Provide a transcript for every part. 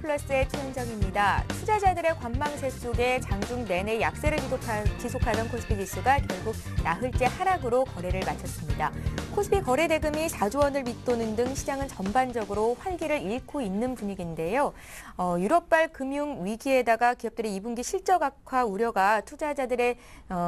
투자플러스의 최은정입니다. 투자자들의 관망세 속에 장중 내내 약세를 지속하던 코스피 지수가 결국 나흘째 하락으로 거래를 마쳤습니다. 코스피 거래 대금이 4조 원을 밑도는 등 시장은 전반적으로 활기를 잃고 있는 분위기인데요. 유럽발 금융 위기에다가 기업들의 2분기 실적 악화 우려가 투자자들의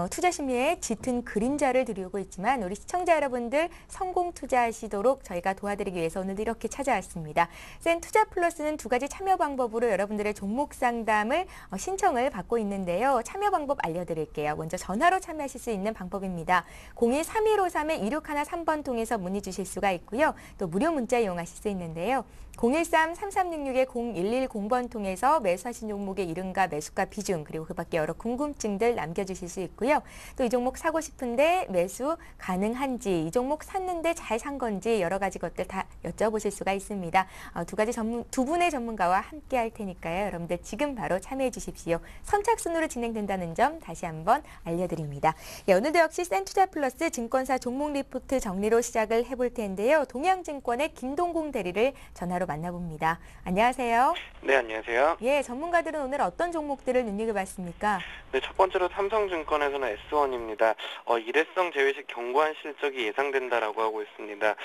투자 심리에 짙은 그림자를 드리고 있지만 우리 시청자 여러분들 성공 투자하시도록 저희가 도와드리기 위해서 오늘도 이렇게 찾아왔습니다. 센 투자 플러스는 두 가지 참여 방법으로 여러분들의 종목 상담을 신청을 받고 있는데요. 참여 방법 알려드릴게요. 먼저 전화로 참여하실 수 있는 방법입니다. 02-3153-2613번 통해서 문의 주실 수가 있고요. 또 무료 문자 이용하실 수 있는데요. 013-3366-0110번 통해서 매수하신 종목의 이름과 매수가 비중 그리고 그 밖에 여러 궁금증들 남겨주실 수 있고요. 또 이 종목 사고 싶은데 매수 가능한지, 이 종목 샀는데 잘 산 건지 여러 가지 것들 다 여쭤보실 수가 있습니다. 두 분의 전문가와 함께 할 테니까요. 여러분들 지금 바로 참여해 주십시오. 선착순으로 진행된다는 점 다시 한번 알려드립니다. 오늘도 역시 센투자플러스 증권사 종목 리포트 정리로 시작을 해볼 텐데요. 동양증권의 김동공 대리를 전화로 만나봅니다. 안녕하세요. 네, 안녕하세요. 예, 전문가들은 오늘 어떤 종목들을 눈여겨봤습니까? 네, 첫 번째로 삼성증권에서는 S1입니다. 일회성 제외식 견고한 실적이 예상된다라고 하고 있습니다.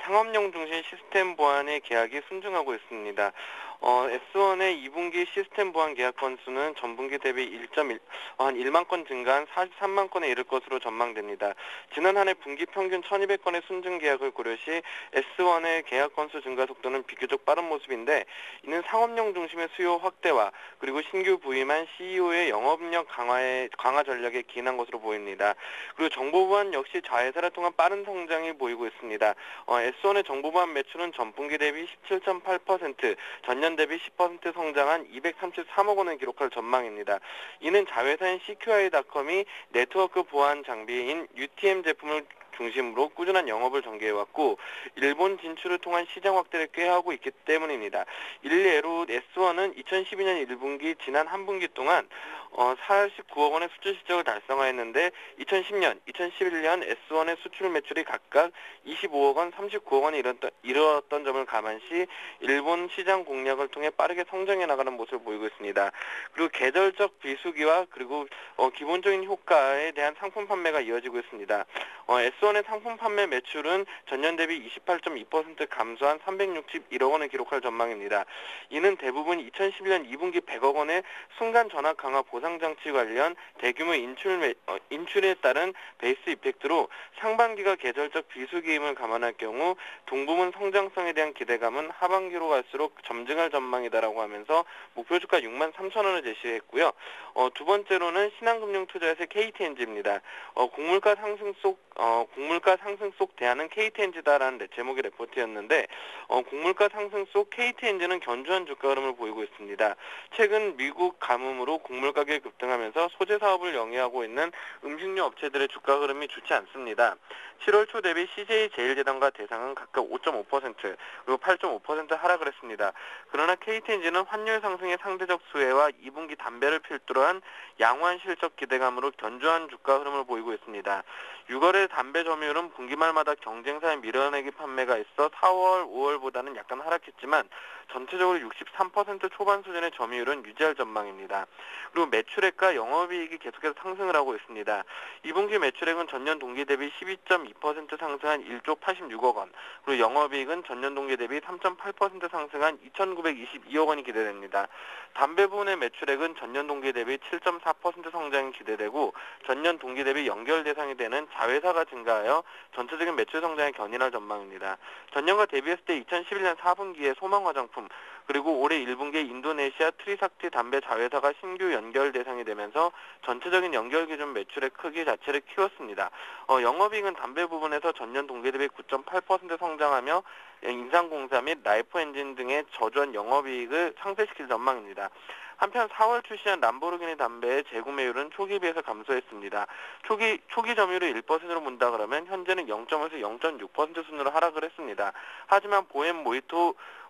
상업용 중심 시스템 보안의 계약이 순증하고 있습니다. S1의 2분기 시스템 보안 계약 건수는 전분기 대비 1만 건 증가한 43만 건에 이를 것으로 전망됩니다. 지난 한 해 분기 평균 1,200건의 순증 계약을 고려시 S1의 계약 건수 증가 속도는 비교적 빠른 모습인데 이는 상업용 중심의 수요 확대와 그리고 신규 부임한 CEO의 영업력 강화 전략에 기인한 것으로 보입니다. 그리고 정보보안 역시 자회사를 통한 빠른 성장이 보이고 있습니다. S1의 정보보안 매출은 전분기 대비 17.8%, 전년 대비 10% 성장한 233억 원을 기록할 전망입니다. 이는 자회사인 CQI닷컴이 네트워크 보안 장비인 UTM 제품을 중심으로 꾸준한 영업을 전개해왔고 일본 진출을 통한 시장 확대를 꾀하고 있기 때문입니다. 일례로 S1은 2012년 1분기 지난 한 분기 동안 49억 원의 수출 실적을 달성하였는데 2010년, 2011년 S1의 수출 매출이 각각 25억 원, 39억 원에 이르렀던 점을 감안시 일본 시장 공략을 통해 빠르게 성장해 나가는 모습을 보이고 있습니다. 그리고 계절적 비수기와 그리고 기본적인 효과에 대한 상품 판매가 이어지고 있습니다. S1의 상품 판매 매출은 전년 대비 28.2% 감소한 361억 원을 기록할 전망입니다. 이는 대부분 2011년 2분기 100억 원의 순간 전압 강화 보상장치 관련 대규모 인출에 따른 베이스 이펙트로 상반기가 계절적 비수기임을 감안할 경우 동부문 성장성에 대한 기대감은 하반기로 갈수록 점증할 전망이다라고 하면서 목표 주가 6만 3천 원을 제시했고요. 두 번째로는 신한금융투자에서의 KTNG입니다. 곡물가 상승 속 대안은 KTNG다라는 제목의 레포트였는데 곡물가 상승 속 KTNG는 견조한 주가 흐름을 보이고 있습니다. 최근 미국 가뭄으로 곡물 가격이 급등하면서 소재 사업을 영위하고 있는 음식료 업체들의 주가 흐름이 좋지 않습니다. 7월 초 대비 CJ 제일제당과 대상은 각각 5.5% 그리고 8.5% 하락을 했습니다. 그러나 KTNG는 환율 상승의 상대적 수혜와 2분기 담배를 필두로 한 양호한 실적 기대감으로 견조한 주가 흐름을 보이고 있습니다. 6월의 담배 점유율은 분기말마다 경쟁사의 밀어내기 판매가 있어 4월, 5월보다는 약간 하락했지만 전체적으로 63% 초반 수준의 점유율은 유지할 전망입니다. 그리고 매출액과 영업이익이 계속해서 상승을 하고 있습니다. 2분기 매출액은 전년 동기 대비 12.2% 상승한 1조 86억 원, 그리고 영업이익은 전년 동기 대비 3.8% 상승한 2,922억 원이 기대됩니다. 담배 부문의 매출액은 전년 동기 대비 7.4% 성장이 기대되고 전년 동기 대비 연결 대상이 되는 자회사가 증가하여 전체적인 매출 성장에 견인할 전망입니다. 전년과 대비했을 때 2011년 4분기에 소망 화장품 그리고 올해 1분기에 인도네시아 트리삭티 담배 자회사가 신규 연결 대상이 되면서 전체적인 연결 기준 매출의 크기 자체를 키웠습니다. 영업이익은 담배 부분에서 전년 동기 대비 9.8% 성장하며 인상공사 및 라이프 엔진 등의 저조한 영업이익을 상쇄시킬 전망입니다. 한편 4월 출시한 람보르기니 담배의 재구매율은 초기 비해서 감소했습니다. 초기 점유율을 1%로 문다 그러면 현재는 0.5에서 0.6% 순으로 하락을 했습니다. 하지만 보엠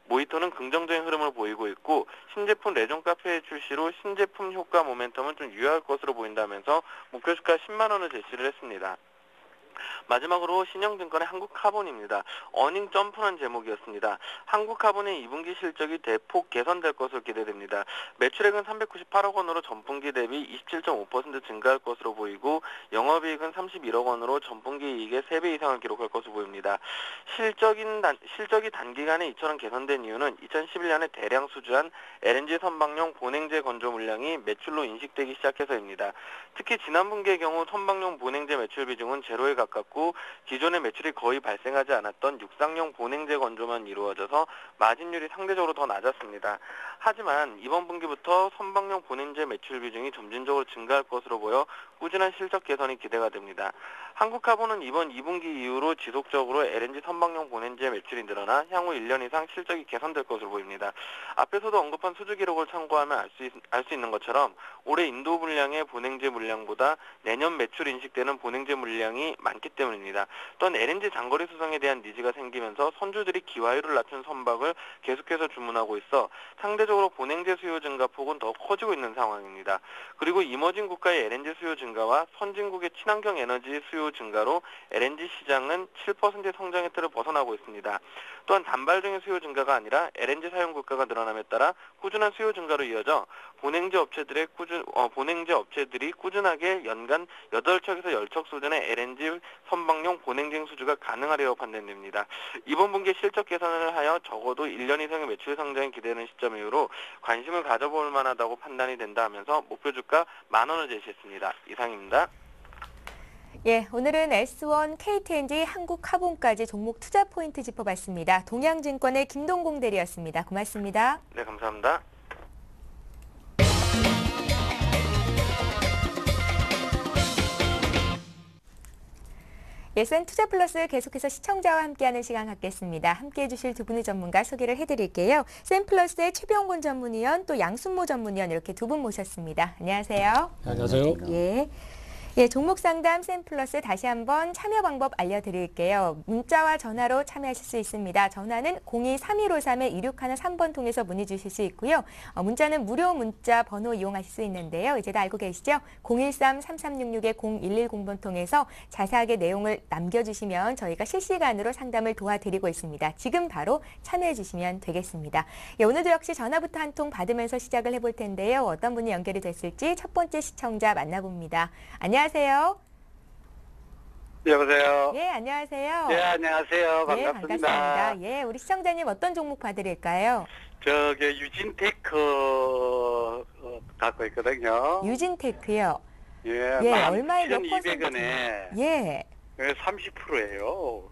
모히토는 긍정적인 흐름을 보이고 있고 신제품 레종 카페의 출시로 신제품 효과 모멘텀은 좀 유효할 것으로 보인다면서 목표 주가 10만 원을 제시를 했습니다. 마지막으로 신영증권의 한국카본입니다. 어닝 점프는 제목이었습니다. 한국카본의 2분기 실적이 대폭 개선될 것으로 기대됩니다. 매출액은 398억 원으로 전분기 대비 27.5% 증가할 것으로 보이고 영업이익은 31억 원으로 전분기 이익의 3배 이상을 기록할 것으로 보입니다. 실적이 단기간에 이처럼 개선된 이유는 2011년에 대량 수주한 LNG 선박용 본행제 건조 물량이 매출로 인식되기 시작해서입니다. 특히 지난 분기의 경우 선박용 본행제 매출 비중은 제로에 가깝고 기존의 매출이 거의 발생하지 않았던 육상용 본행제 건조만 이루어져서 마진율이 상대적으로 더 낮았습니다. 하지만 이번 분기부터 선박용 본행제 매출 비중이 점진적으로 증가할 것으로 보여 꾸준한 실적 개선이 기대가 됩니다. 한국카본은 이번 2분기 이후로 지속적으로 LNG 선박용 본행제 매출이 늘어나 향후 1년 이상 실적이 개선될 것으로 보입니다. 앞에서도 언급한 수주 기록을 참고하면 알 수 있는 것처럼 올해 인도 물량의 본행제 물량보다 내년 매출 인식되는 본행제 물량이 많기 때문입니다. 또한 LNG 장거리 수송에 대한 니즈가 생기면서 선주들이 기화율을 낮춘 선박을 계속해서 주문하고 있어 상대적으로 본행제 수요 증가폭은 더 커지고 있는 상황입니다. 그리고 이머징 국가의 LNG 수요 증가와 선진국의 친환경 에너지 수요 증가로 LNG 시장은 7%의 성장의 틀을 벗어나고 있습니다. 또한 단발적인 수요 증가가 아니라 LNG 사용 국가가 늘어남에 따라 꾸준한 수요 증가로 이어져 본행제 업체들이 꾸준하게 연간 8척에서 10척 수준의 LNG 선박용 본행제 수주가 가능하리라고 판단됩니다. 이번 분기에 실적 개선을 하여 적어도 1년 이상의 매출 성장이 기대되는 시점 이후로 관심을 가져볼 만하다고 판단이 된다 하면서 목표 주가 10,000원을 제시했습니다. 이상입니다. 예, 오늘은 S1, KTNG, 한국카본까지 종목 투자 포인트 짚어봤습니다. 동양증권의 김동공 대리였습니다. 고맙습니다. 네, 감사합니다. 센투자플러스 계속해서 시청자와 함께하는 시간 갖겠습니다. 함께해 주실 두 분의 전문가 소개를 해드릴게요. 센플러스의 최병곤 전문위원 또 양순모 전문위원 이렇게 두 분 모셨습니다. 안녕하세요. 안녕하세요. 예, 종목 상담 센플러스 다시 한번 참여 방법 알려드릴게요. 문자와 전화로 참여하실 수 있습니다. 전화는 02-3153-2613번 통해서 문의 주실 수 있고요. 문자는 무료 문자 번호 이용하실 수 있는데요. 이제 다 알고 계시죠? 013-3366-0110번 통해서 자세하게 내용을 남겨주시면 저희가 실시간으로 상담을 도와드리고 있습니다. 지금 바로 참여해 주시면 되겠습니다. 예, 오늘도 역시 전화부터 한 통 받으면서 시작을 해볼 텐데요. 어떤 분이 연결이 됐을지 첫 번째 시청자 만나봅니다. 안녕하세요. 여보세요. 예, 안녕하세요. 예, 안녕하세요. 예, 반갑습니다. 반갑습니다. 예, 우리 시청자님 어떤 종목 봐드릴까요? 저기 유진테크 갖고 있거든요. 유진테크요. 예, 예, 얼마에 몇 12,200원에 예, 30%예요.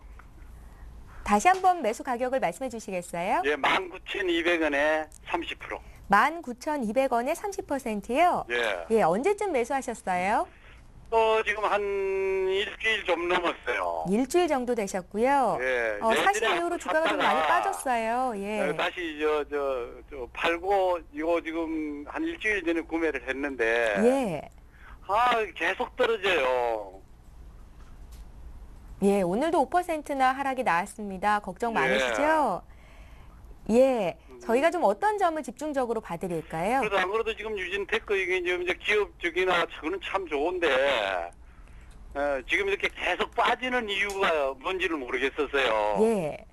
다시 한번 매수 가격을 말씀해 주시겠어요? 예, 19,200원에 30%. 19,200원에 30%요? 예. 예, 언제쯤 매수하셨어요? 지금 한 일주일 좀 넘었어요. 일주일 정도 되셨고요. 예. 사실 예전에 이후로 주가가 좀 샀다가 많이 빠졌어요. 예. 다시 저 팔고 이거 지금 한 일주일 전에 구매를 했는데 예. 계속 떨어져요. 예, 오늘도 5%나 하락이 나왔습니다. 걱정 예. 많으시죠? 예, 저희가 좀 어떤 점을 집중적으로 봐드릴까요? 그래도 안 그래도 지금 유진테크 이게 이제 기업적이나 저거는 참 좋은데 지금 이렇게 계속 빠지는 이유가 뭔지를 모르겠었어요. 예.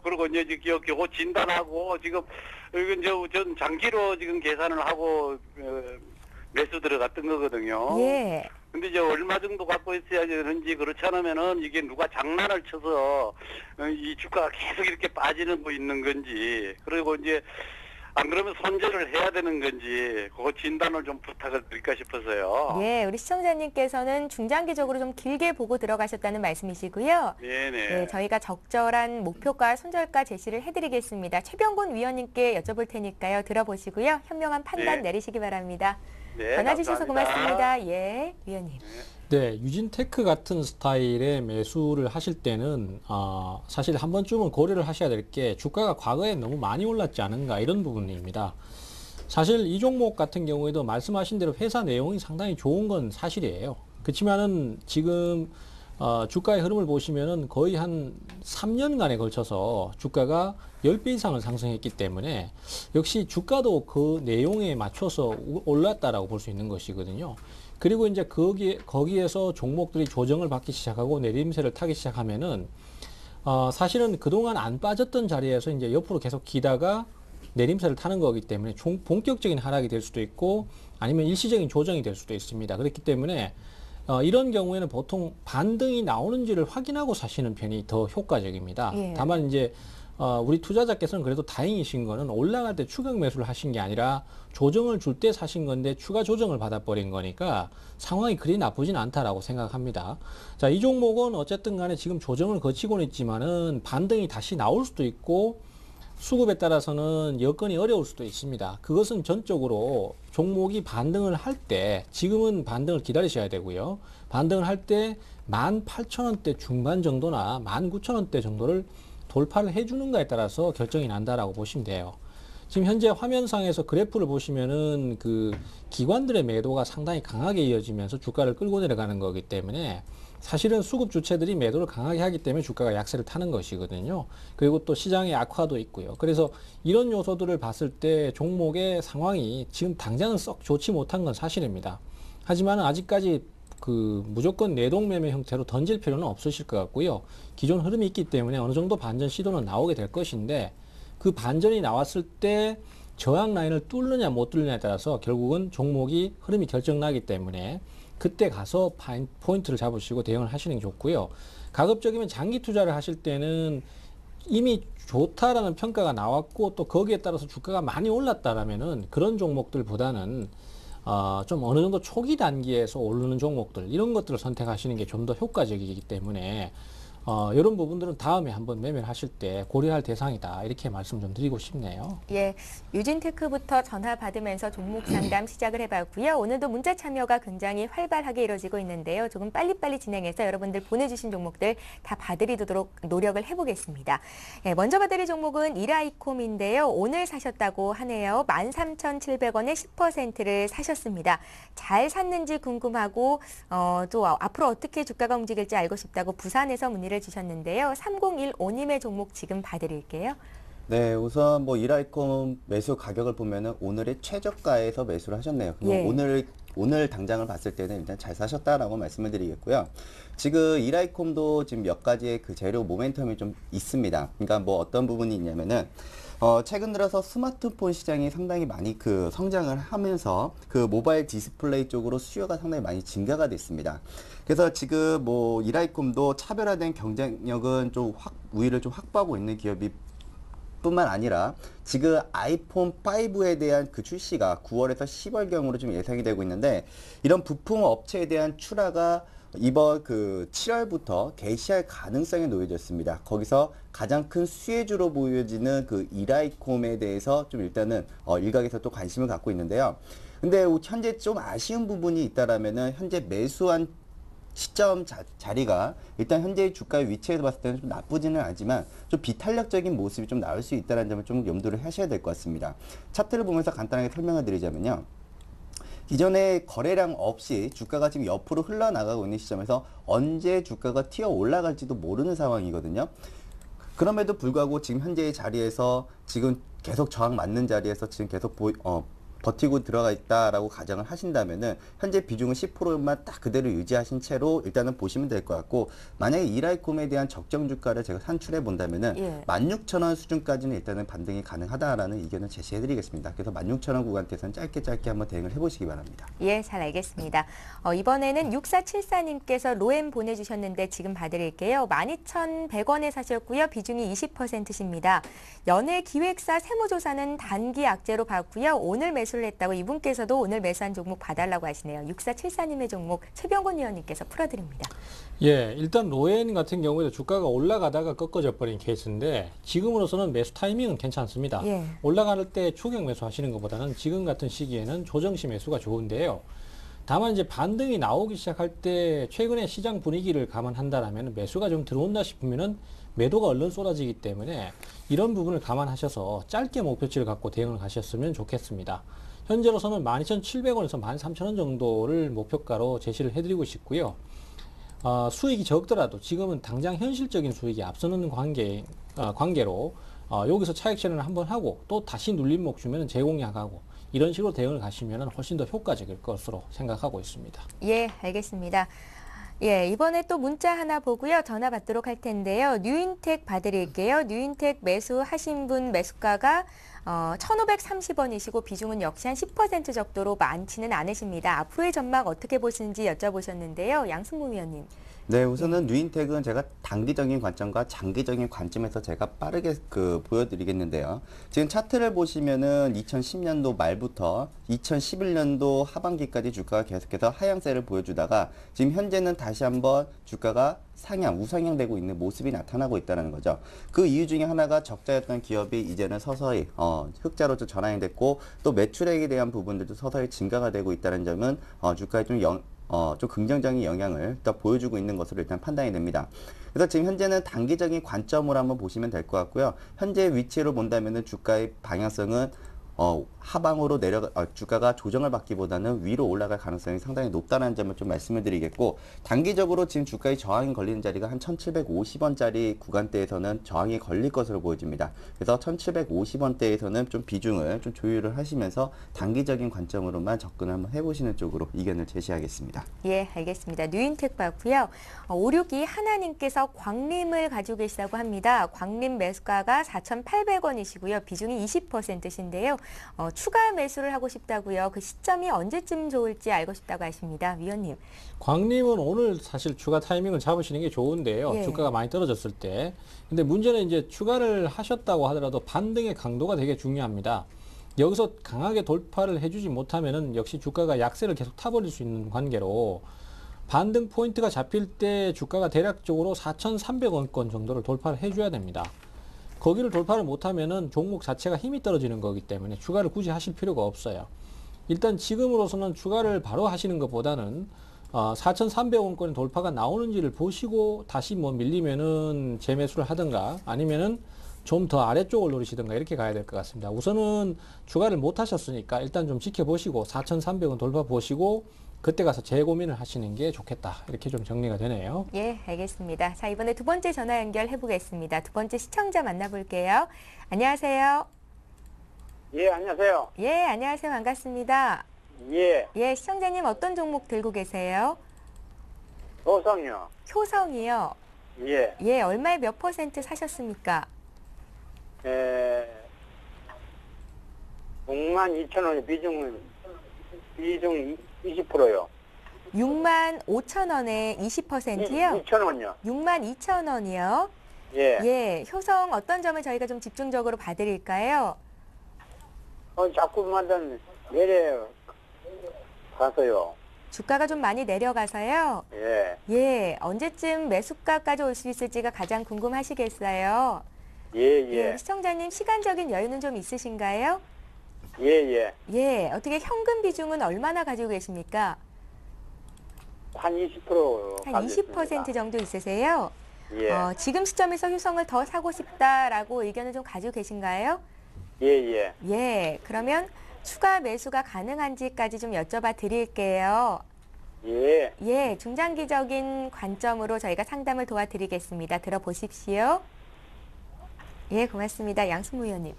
그리고 이제 겨우 진단하고 지금 이건 전 장기로 지금 계산을 하고 매수 들어갔던 거거든요. 예. 근데 이제 얼마 정도 갖고 있어야 되는지 그렇지 않으면은 이게 누가 장난을 쳐서 이 주가가 계속 이렇게 빠지는 거 있는 건지, 그리고 이제 안 그러면 손절을 해야 되는 건지 그거 진단을 좀 부탁을 드릴까 싶어서요. 예, 우리 시청자님께서는 중장기적으로 좀 길게 보고 들어가셨다는 말씀이시고요. 네네. 네, 저희가 적절한 목표가 손절가 제시를 해드리겠습니다. 최병곤 위원님께 여쭤볼 테니까요. 들어보시고요. 현명한 판단 네. 내리시기 바랍니다. 네, 전화 주셔서 감사합니다. 고맙습니다. 예, 위원님. 네, 유진테크 같은 스타일의 매수를 하실 때는 사실 한 번쯤은 고려를 하셔야 될 게 주가가 과거에 너무 많이 올랐지 않은가 이런 부분입니다. 사실 이 종목 같은 경우에도 말씀하신 대로 회사 내용이 상당히 좋은 건 사실이에요. 그렇지만은 지금 주가의 흐름을 보시면은 거의 한 3년간에 걸쳐서 주가가 10배 이상을 상승했기 때문에 역시 주가도 그 내용에 맞춰서 올랐다라고 볼 수 있는 것이거든요. 그리고 이제 거기에서 종목들이 조정을 받기 시작하고 내림세를 타기 시작하면은 사실은 그동안 안 빠졌던 자리에서 이제 옆으로 계속 기다가 내림세를 타는 거기 때문에 본격적인 하락이 될 수도 있고 아니면 일시적인 조정이 될 수도 있습니다. 그렇기 때문에 이런 경우에는 보통 반등이 나오는지를 확인하고 사시는 편이 더 효과적입니다. 예. 다만 이제 우리 투자자께서는 그래도 다행이신 거는 올라갈 때 추격 매수를 하신 게 아니라 조정을 줄 때 사신 건데 추가 조정을 받아버린 거니까 상황이 그리 나쁘진 않다라고 생각합니다. 자, 이 종목은 어쨌든 간에 지금 조정을 거치고는 있지만은 반등이 다시 나올 수도 있고 수급에 따라서는 여건이 어려울 수도 있습니다. 그것은 전적으로 종목이 반등을 할 때, 지금은 반등을 기다리셔야 되고요. 반등을 할 때 18,000원대 중반 정도나 19,000원대 정도를 돌파를 해주는가에 따라서 결정이 난다라고 보시면 돼요. 지금 현재 화면상에서 그래프를 보시면은 그 기관들의 매도가 상당히 강하게 이어지면서 주가를 끌고 내려가는 거기 때문에 사실은 수급 주체들이 매도를 강하게 하기 때문에 주가가 약세를 타는 것이거든요. 그리고 또 시장의 악화도 있고요. 그래서 이런 요소들을 봤을 때 종목의 상황이 지금 당장은 썩 좋지 못한 건 사실입니다. 하지만 아직까지 그 무조건 내동매매 형태로 던질 필요는 없으실 것 같고요. 기존 흐름이 있기 때문에 어느 정도 반전 시도는 나오게 될 것인데 그 반전이 나왔을 때 저항 라인을 뚫느냐 못 뚫느냐에 따라서 결국은 종목이 흐름이 결정나기 때문에 그때 가서 포인트를 잡으시고 대응을 하시는 게 좋고요. 가급적이면 장기 투자를 하실 때는 이미 좋다라는 평가가 나왔고 또 거기에 따라서 주가가 많이 올랐다라면은 그런 종목들보다는 좀 어느 정도 초기 단계에서 오르는 종목들 이런 것들을 선택하시는 게 좀 더 효과적이기 때문에 이런 부분들은 다음에 한번 매매를 하실 때 고려할 대상이다 이렇게 말씀 좀 드리고 싶네요. 예, 유진테크부터 전화 받으면서 종목 상담 시작을 해봤고요. 오늘도 문자 참여가 굉장히 활발하게 이루어지고 있는데요. 조금 빨리빨리 진행해서 여러분들 보내주신 종목들 다 봐드리도록 노력을 해보겠습니다. 예, 먼저 봐드릴 종목은 이라이콤인데요. 오늘 사셨다고 하네요. 13,700원에 10%를 사셨습니다. 잘 샀는지 궁금하고 또 앞으로 어떻게 주가가 움직일지 알고 싶다고 부산에서 문의를 주셨는데요. 3015님의 종목 지금 봐드릴게요. 네, 우선 뭐 이라이콤 매수 가격을 보면은 오늘의 최저가에서 매수를 하셨네요. 예. 오늘 당장을 봤을 때는 일단 잘 사셨다라고 말씀을 드리겠고요. 지금 이라이콤도 지금 몇 가지의 그 재료 모멘텀이 좀 있습니다. 그러니까 뭐 어떤 부분이 있냐면은 최근 들어서 스마트폰 시장이 상당히 많이 그 성장을 하면서 그 모바일 디스플레이 쪽으로 수요가 상당히 많이 증가가 됐습니다. 그래서 지금 뭐 이라이콤도 차별화된 경쟁력은 좀 우위를 좀 확보하고 있는 기업이 뿐만 아니라 지금 아이폰 5에 대한 그 출시가 9월에서 10월경으로 좀 예상이 되고 있는데 이런 부품 업체에 대한 출하가 이번 그 7월부터 개시할 가능성이 놓여졌습니다. 거기서 가장 큰 수혜주로 보여지는 그 이라이콤에 대해서 좀 일단은 일각에서 또 관심을 갖고 있는데요. 근데 현재 좀 아쉬운 부분이 있다라면은 현재 매수한 시점 자리가 일단 현재의 주가의 위치에서 봤을 때는 좀 나쁘지는 않지만 좀 비탄력적인 모습이 좀 나올 수 있다는 점을 좀 염두를 하셔야 될 것 같습니다. 차트를 보면서 간단하게 설명을 드리자면요. 기존에 거래량 없이 주가가 지금 옆으로 흘러나가고 있는 시점에서 언제 주가가 튀어 올라갈지도 모르는 상황이거든요. 그럼에도 불구하고 지금 현재의 자리에서 지금 계속 저항 맞는 자리에서 지금 계속 버티고 들어가 있다라고 가정을 하신다면은 현재 비중은 10%만 딱 그대로 유지하신 채로 일단은 보시면 될 것 같고 만약에 이라이콤에 대한 적정 주가를 제가 산출해 본다면은 16,000원 수준까지는 일단은 반등이 가능하다라는 의견을 제시해 드리겠습니다. 그래서 16,000원 구간대에서는 짧게 한번 대응을 해보시기 바랍니다. 예, 잘 알겠습니다. 이번에는 6474님께서 로엠 보내주셨는데 지금 봐드릴게요. 12,100원에 사셨고요. 비중이 20%십니다. 연예기획사 세무조사는 단기 악재로 봤고요. 오늘 매수를 했다고 이분께서도 오늘 매수한 종목 봐달라고 하시네요. 6474님의 종목 최병곤 위원님께서 풀어드립니다. 예, 일단 로엔 같은 경우에도 주가가 올라가다가 꺾어져 버린 케이스인데 지금으로서는 매수 타이밍은 괜찮습니다. 예. 올라갈 때 추격 매수 하시는 것보다는 지금 같은 시기에는 조정시 매수가 좋은데요. 다만 이제 반등이 나오기 시작할 때 최근에 시장 분위기를 감안한다라면 매수가 좀 들어온다 싶으면은 매도가 얼른 쏟아지기 때문에 이런 부분을 감안하셔서 짧게 목표치를 갖고 대응을 하셨으면 좋겠습니다. 현재로서는 12,700원에서 13,000원 정도를 목표가로 제시를 해드리고 싶고요. 수익이 적더라도 지금은 당장 현실적인 수익이 앞서는 관계로 여기서 차익 실현을 한번 하고 또 다시 눌림목 주면 재공략하고 이런 식으로 대응을 가시면 훨씬 더 효과적일 것으로 생각하고 있습니다. 예, 알겠습니다. 예, 이번에 또 문자 하나 보고요. 전화 받도록 할 텐데요. 뉴인텍 봐드릴게요. 뉴인텍 매수하신 분 매수가가 1,530원이시고 비중은 역시 한 10% 정도로 많지는 않으십니다. 앞으로의 전망 어떻게 보시는지 여쭤보셨는데요. 양승무 위원님. 네, 우선은 뉴인텍은 제가 단기적인 관점과 장기적인 관점에서 제가 빠르게 보여드리겠는데요. 지금 차트를 보시면은 2010년도 말부터 2011년도 하반기까지 주가가 계속해서 하향세를 보여주다가 지금 현재는 다시 한번 주가가 우상향되고 있는 모습이 나타나고 있다는 거죠. 그 이유 중에 하나가 적자였던 기업이 이제는 서서히 흑자로 좀 전환이 됐고 또 매출액에 대한 부분들도 서서히 증가가 되고 있다는 점은 주가에 좀 긍정적인 영향을 더 보여주고 있는 것으로 일단 판단이 됩니다. 그래서 지금 현재는 단기적인 관점으로 한번 보시면 될 것 같고요. 현재 위치로 본다면은 주가의 방향성은 하방으로 주가가 조정을 받기보다는 위로 올라갈 가능성이 상당히 높다는 점을 좀 말씀을 드리겠고, 단기적으로 지금 주가의 저항이 걸리는 자리가 한 1750원짜리 구간대에서는 저항이 걸릴 것으로 보여집니다. 그래서 1750원대에서는 좀 비중을 좀 조율을 하시면서 단기적인 관점으로만 접근을 한번 해보시는 쪽으로 의견을 제시하겠습니다. 예, 알겠습니다. 뉴인텍 봤고요. 562 하나님께서 광림을 가지고 계시다고 합니다. 광림 매수가가 4,800원이시고요. 비중이 20%신데요. 추가 매수를 하고 싶다고요. 그 시점이 언제쯤 좋을지 알고 싶다고 하십니다. 위원님. 광림은 오늘 사실 추가 타이밍을 잡으시는 게 좋은데요. 예. 주가가 많이 떨어졌을 때. 근데 문제는 이제 추가를 하셨다고 하더라도 반등의 강도가 되게 중요합니다. 여기서 강하게 돌파를 해주지 못하면은 역시 주가가 약세를 계속 타버릴 수 있는 관계로 반등 포인트가 잡힐 때 주가가 대략적으로 4,300원권 정도를 돌파를 해줘야 됩니다. 거기를 돌파를 못하면은 종목 자체가 힘이 떨어지는 거기 때문에 추가를 굳이 하실 필요가 없어요. 일단 지금으로서는 추가를 바로 하시는 것보다는 4,300원권의 돌파가 나오는지를 보시고 다시 뭐 밀리면은 재매수를 하든가 아니면은 좀 더 아래쪽을 노리시든가 이렇게 가야 될 것 같습니다. 우선은 추가를 못 하셨으니까 일단 좀 지켜보시고 4,300원 돌파 보시고 그때 가서 재고민을 하시는 게 좋겠다. 이렇게 좀 정리가 되네요. 예, 알겠습니다. 자, 이번에 두 번째 전화 연결해 보겠습니다. 두 번째 시청자 만나볼게요. 안녕하세요. 예, 안녕하세요. 예, 안녕하세요. 반갑습니다. 예, 예, 시청자님 어떤 종목 들고 계세요? 도성이요. 효성이요. 예, 예, 얼마에 몇 % 사셨습니까? 62,000원의 비중 20%요. 65,000원에 20%요? 2,000원요. 62,000원이요. 예. 예, 효성 어떤 점을 저희가 좀 집중적으로 봐드릴까요? 자꾸만 내려가서요. 주가가 좀 많이 내려가서요. 예, 예, 언제쯤 매수가까지 올 수 있을지가 가장 궁금하시겠어요. 예. 시청자님 시간적인 여유는 좀 있으신가요? 예. 예, 어떻게 현금 비중은 얼마나 가지고 계십니까? 한 20%. 한 20% 정도 있으세요? 예, 지금 시점에서 효성을 더 사고 싶다라고 의견을 좀 가지고 계신가요? 예. 예, 그러면 추가 매수가 가능한지까지 좀 여쭤봐 드릴게요. 예, 예, 중장기적인 관점으로 저희가 상담을 도와드리겠습니다. 들어보십시오. 예, 고맙습니다. 양승무 의원님.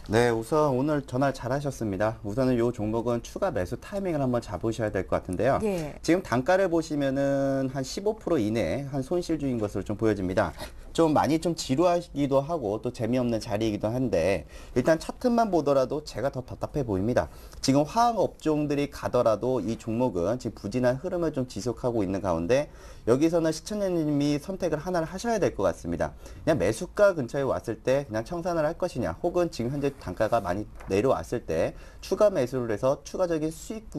네, 우선 오늘 전화 잘 하셨습니다. 우선은 이 종목은 추가 매수 타이밍을 한번 잡으셔야 될 것 같은데요. 예. 지금 단가를 보시면은 한 15% 이내 한 손실 중인 것으로 좀 보여집니다. 좀 많이 좀 지루하기도 하고 또 재미없는 자리이기도 한데 일단 차트만 보더라도 제가 더 답답해 보입니다. 지금 화학 업종들이 가더라도 이 종목은 지금 부진한 흐름을 좀 지속하고 있는 가운데 여기서는 시청자님이 선택을 하나를 하셔야 될 것 같습니다. 그냥 매수가 근처에 왔을 때 그냥 청산을 할 것이냐 혹은 지금 현재 단가가 많이 내려왔을 때 추가 매수를 해서 추가적인 수익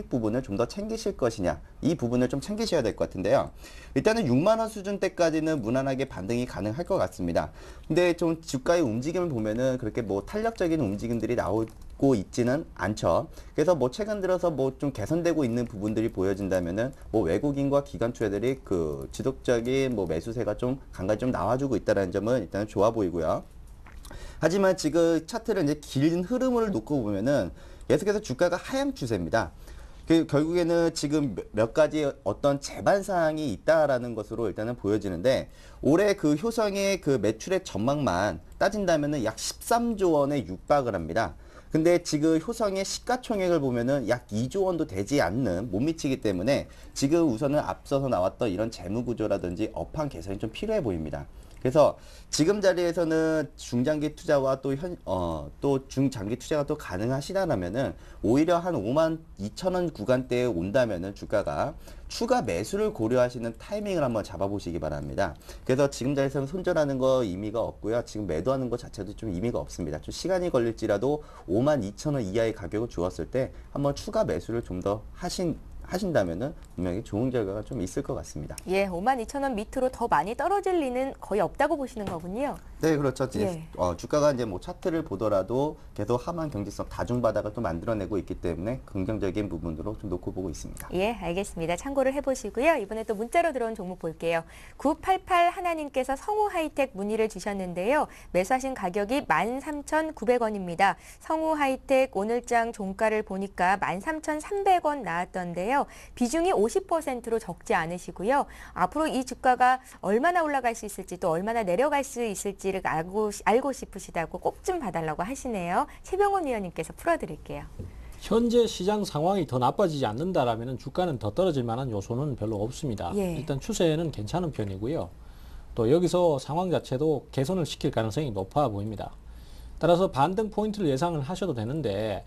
부분을 좀 더 챙기실 것이냐 이 부분을 좀 챙기셔야 될 것 같은데요. 일단은 6만 원 수준대까지는 무난하게 반등이 가능할 것 같습니다. 근데 좀 주가의 움직임을 보면은 그렇게 뭐 탄력적인 움직임들이 나오고 있지는 않죠. 그래서 뭐 최근 들어서 뭐 좀 개선되고 있는 부분들이 보여진다면은 뭐 외국인과 기관주애들이 그 지속적인 뭐 매수세가 좀 간간히 좀 나와주고 있다는 점은 일단 좋아 보이고요. 하지만 지금 차트를 이제 긴 흐름을 놓고 보면은 계속해서 주가가 하향 추세입니다. 결국에는 지금 몇 가지 어떤 제반 사항이 있다라는 것으로 일단은 보여지는데 올해 그 효성의 그 매출의 전망만 따진다면은 약 13조 원에 육박을 합니다. 근데 지금 효성의 시가총액을 보면은 약 2조 원도 되지 않는 못 미치기 때문에 지금 우선은 앞서서 나왔던 이런 재무 구조라든지 업황 개선이 좀 필요해 보입니다. 그래서 지금 자리에서는 중장기 투자와 또 중장기 투자가 또 가능하시다라면은 오히려 한 5만 2천 원 구간대에 온다면은 주가가 추가 매수를 고려하시는 타이밍을 한번 잡아보시기 바랍니다. 그래서 지금 자리에서는 손절하는 거 의미가 없고요. 지금 매도하는 것 자체도 좀 의미가 없습니다. 좀 시간이 걸릴지라도 5만 2천 원 이하의 가격을 주었을 때 한번 추가 매수를 좀 더 하신다면은 분명히 좋은 결과가 좀 있을 것 같습니다. 예, 52,000원 밑으로 더 많이 떨어질 리는 거의 없다고 보시는 거군요. 네, 그렇죠. 예. 주가가 이제 뭐 차트를 보더라도 계속 하방 경직성 다중바닥을 또 만들어내고 있기 때문에 긍정적인 부분으로 좀 놓고 보고 있습니다. 예, 알겠습니다. 참고를 해보시고요. 이번에 또 문자로 들어온 종목 볼게요. 988 하나님께서 성우 하이텍 문의를 주셨는데요. 매수하신 가격이 13,900원입니다. 성우 하이텍 오늘장 종가를 보니까 13,300원 나왔던데요. 비중이 50%로 적지 않으시고요. 앞으로 이 주가가 얼마나 올라갈 수 있을지 또 얼마나 내려갈 수 있을지를 알고 싶으시다고 꼭 좀 봐달라고 하시네요. 최병훈 위원님께서 풀어드릴게요. 현재 시장 상황이 더 나빠지지 않는다라면 주가는 더 떨어질 만한 요소는 별로 없습니다. 예. 일단 추세는 괜찮은 편이고요. 또 여기서 상황 자체도 개선을 시킬 가능성이 높아 보입니다. 따라서 반등 포인트를 예상을 하셔도 되는데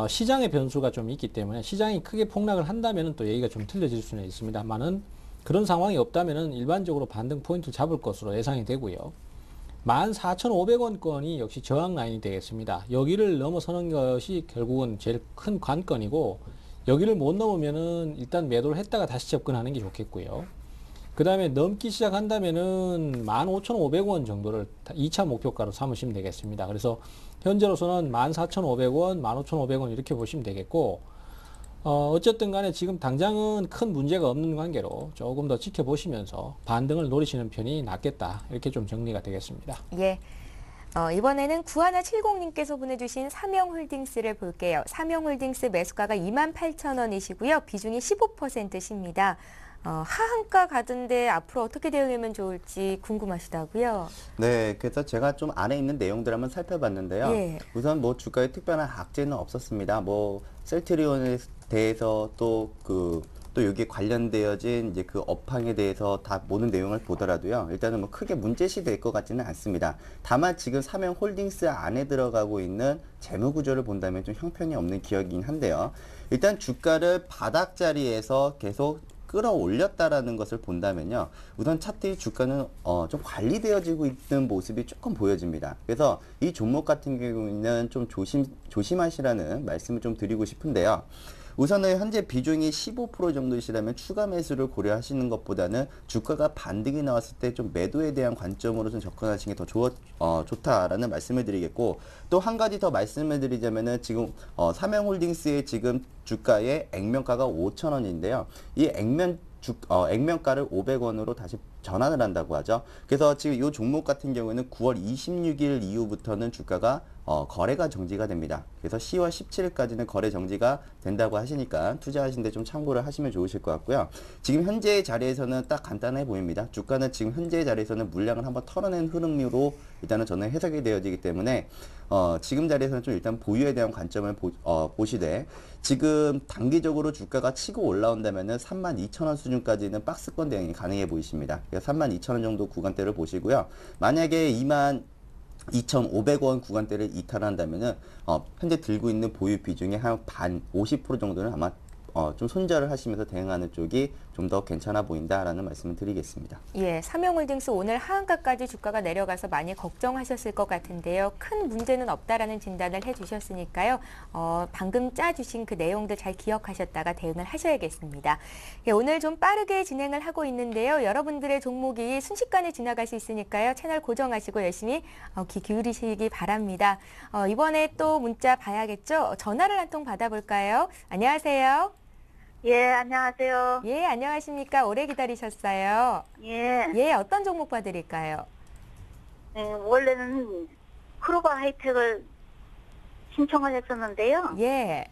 시장의 변수가 좀 있기 때문에 시장이 크게 폭락을 한다면 또 얘기가 좀 틀려질 수는 있습니다만은 그런 상황이 없다면 일반적으로 반등 포인트를 잡을 것으로 예상이 되고요. 14,500원권이 역시 저항 라인이 되겠습니다. 여기를 넘어서는 것이 결국은 제일 큰 관건이고 여기를 못 넘으면은 일단 매도를 했다가 다시 접근하는 게 좋겠고요. 그 다음에 넘기 시작한다면은 15,500원 정도를 2차 목표가로 삼으시면 되겠습니다. 그래서 현재로서는 14,500원, 15,500원 이렇게 보시면 되겠고 어쨌든 간에 지금 당장은 큰 문제가 없는 관계로 조금 더 지켜보시면서 반등을 노리시는 편이 낫겠다. 이렇게 좀 정리가 되겠습니다. 예. 이번에는 9170님께서 보내주신 삼영홀딩스를 볼게요. 삼영홀딩스 매수가가 28,000원이시고요. 비중이 15%십니다. 하한가 가던데 앞으로 어떻게 대응하면 좋을지 궁금하시다고요. 네, 그래서 제가 좀 안에 있는 내용들 한번 살펴봤는데요. 예. 우선 뭐 주가에 특별한 악재는 없었습니다. 뭐 셀트리온에 대해서 또 여기에 관련되어진 이제 그 업황에 대해서 다 모든 내용을 보더라도요. 일단은 뭐 크게 문제시 될 것 같지는 않습니다. 다만 지금 삼영홀딩스 안에 들어가고 있는 재무 구조를 본다면 좀 형편이 없는 기업이긴 한데요. 일단 주가를 바닥 자리에서 계속 끌어올렸다라는 것을 본다면요. 우선 차트의 주가는 좀 관리되어지고 있는 모습이 조금 보여집니다. 그래서 이 종목 같은 경우에는 좀 조심하시라는 말씀을 좀 드리고 싶은데요. 우선은 현재 비중이 15% 정도이시라면 추가 매수를 고려하시는 것보다는 주가가 반등이 나왔을 때 좀 매도에 대한 관점으로 좀 접근하시는 게 더 좋다라는 말씀을 드리겠고, 또 한 가지 더 말씀을 드리자면은 지금 삼영홀딩스의 지금 주가의 액면가가 5,000원인데요. 이 액면가를 500원으로 다시 전환을 한다고 하죠. 그래서 지금 이 종목 같은 경우에는 9월 26일 이후부터는 주가가 거래가 정지가 됩니다. 그래서 10월 17일까지는 거래 정지가 된다고 하시니까 투자하시는데 좀 참고를 하시면 좋으실 것 같고요. 지금 현재의 자리에서는 딱 간단해 보입니다. 주가는 지금 현재의 자리에서는 물량을 한번 털어낸 흐름으로 일단은 저는 해석이 되어지기 때문에 지금 자리에서는 좀 일단 보유에 대한 관점을 보시되, 지금 단기적으로 주가가 치고 올라온다면은 32,000원 수준까지는 박스권 대응이 가능해 보이십니다. 그래서 32,000원 정도 구간대를 보시고요. 만약에 22,500원 구간대를 이탈한다면은 현재 들고 있는 보유 비중의 한 50% 정도는 아마 좀 손절을 하시면서 대응하는 쪽이 좀 더 괜찮아 보인다라는 말씀을 드리겠습니다. 예, 삼영홀딩스 오늘 하한가까지 주가가 내려가서 많이 걱정하셨을 것 같은데요. 큰 문제는 없다라는 진단을 해주셨으니까요. 방금 짜주신 그 내용들 잘 기억하셨다가 대응을 하셔야겠습니다. 예, 오늘 좀 빠르게 진행을 하고 있는데요. 여러분들의 종목이 순식간에 지나갈 수 있으니까요. 채널 고정하시고 열심히 귀 기울이시기 바랍니다. 이번에 또 문자 봐야겠죠? 전화를 한 통 받아볼까요? 안녕하세요. 예, 안녕하세요. 예, 안녕하십니까. 오래 기다리셨어요. 예, 예, 어떤 종목 봐드릴까요? 원래는 크로바 하이텍을 신청하셨었는데요. 예,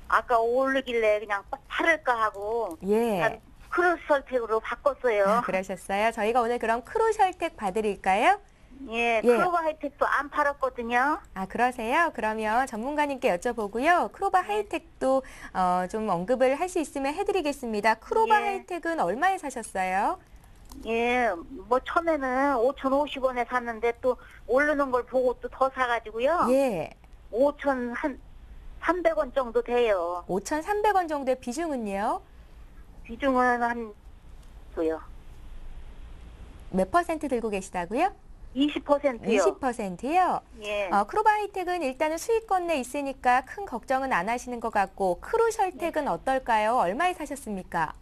아까 오르길래 그냥 팔을까 하고 예. 크로설텍으로 바꿨어요. 그러셨어요. 저희가 오늘 그럼 크로셜텍 봐드릴까요? 예, 예. 클로버 하이텍도 안 팔았거든요. 아, 그러세요? 그러면 전문가님께 여쭤보고요. 크로바 하이텍도 좀 언급을 할 수 있으면 해드리겠습니다. 크로바 예. 하이텍은 얼마에 사셨어요? 예, 뭐 처음에는 5,050원에 샀는데 또 오르는 걸 보고 또 더 사가지고요. 예. 5,300원 정도 돼요. 5,300원 정도의 비중은요? 비중은 한 또요. 몇 퍼센트 들고 계시다고요? 20%요. 20%요? 예. 크로바 하이텍은 일단은 수익권 내에 있으니까 큰 걱정은 안 하시는 것 같고, 크루셜텍은 어떨까요? 얼마에 사셨습니까?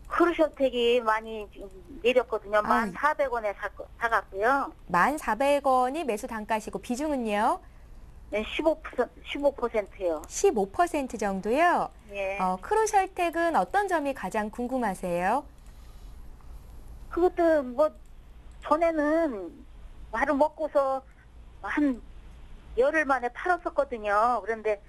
크루셔텍이 많이 지금 내렸거든요. 아, 1,400원에 사갔고요. 1,400원이 매수 단가시고, 비중은요? 네, 15%요. 15% 정도요? 예. 크루셜텍은 어떤 점이 가장 궁금하세요? 그것도 뭐 전에는 하루 먹고서 한 열흘 만에 팔았었거든요. 그런데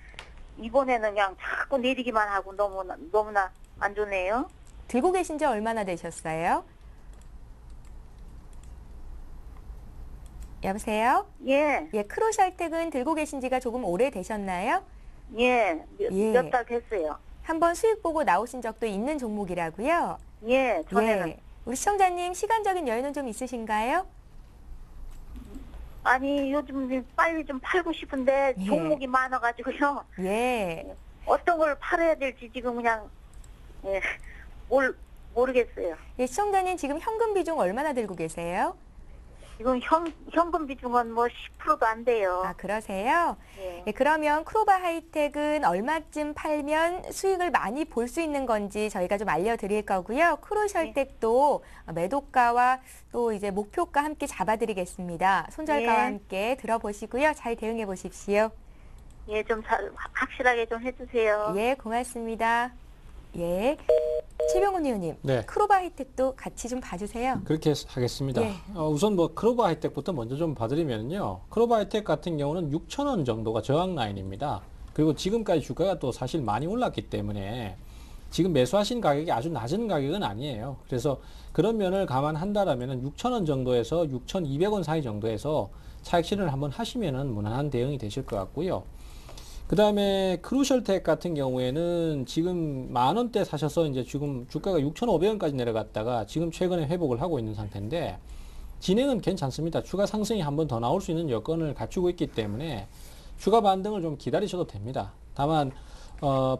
이번에는 그냥 자꾸 내리기만 하고 너무나 안 좋네요. 들고 계신 지 얼마나 되셨어요? 여보세요? 예, 예, 크루셜텍은 들고 계신 지가 조금 오래 되셨나요? 예, 예. 몇 달 됐어요. 한번 수익 보고 나오신 적도 있는 종목이라고요? 예, 전에는. 예. 우리 시청자님 시간적인 여유는 좀 있으신가요? 아니, 요즘 빨리 좀 팔고 싶은데 예. 종목이 많아가지고요. 예. 어떤 걸 팔아야 될지 지금 그냥, 예, 모르겠어요. 예, 시청자님 지금 현금 비중 얼마나 들고 계세요? 지금 현금 비중은 뭐 10%도 안 돼요. 아, 그러세요? 예. 예, 그러면 크로바 하이텍은 얼마쯤 팔면 수익을 많이 볼 수 있는 건지 저희가 좀 알려드릴 거고요. 크루셜텍도 매도가와 또 이제 목표가 함께 잡아드리겠습니다. 손절가와 예. 함께 들어보시고요. 잘 대응해 보십시오. 예, 좀 확실하게 좀 해주세요. 예, 고맙습니다. 예. 최병훈 의원님, 네. 크로바 하이텍도 같이 좀 봐주세요. 그렇게 하겠습니다. 예. 우선 뭐 크로바 하이텍부터 먼저 좀 봐드리면요. 크로바 하이텍 같은 경우는 6,000원 정도가 저항 라인입니다. 그리고 지금까지 주가가 또 사실 많이 올랐기 때문에 지금 매수하신 가격이 아주 낮은 가격은 아니에요. 그래서 그런 면을 감안한다라면 6,000원 정도에서 6,200원 사이 정도에서 차익 실현을 한번 하시면은 무난한 대응이 되실 것 같고요. 그 다음에 크루셜텍 같은 경우에는 지금 10,000원대 사셔서 이제 지금 주가가 6,500원까지 내려갔다가 지금 최근에 회복을 하고 있는 상태인데 진행은 괜찮습니다. 추가 상승이 한 번 더 나올 수 있는 여건을 갖추고 있기 때문에 추가 반등을 좀 기다리셔도 됩니다. 다만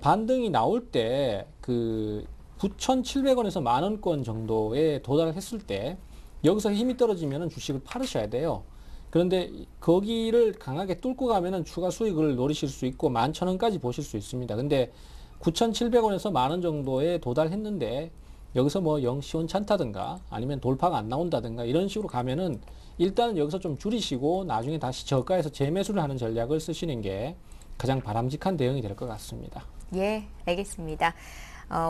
반등이 나올 때 그 9,700원에서 10,000원권 정도에 도달을 했을 때 여기서 힘이 떨어지면 주식을 팔으셔야 돼요. 그런데 거기를 강하게 뚫고 가면은 추가 수익을 노리실 수 있고 11,000원까지 보실 수 있습니다. 근데 9,700원에서 10,000원 정도에 도달했는데 여기서 뭐 영 시원찮다든가 아니면 돌파가 안 나온다든가 이런 식으로 가면은 일단은 여기서 좀 줄이시고 나중에 다시 저가에서 재매수를 하는 전략을 쓰시는 게 가장 바람직한 대응이 될 것 같습니다. 예, 알겠습니다.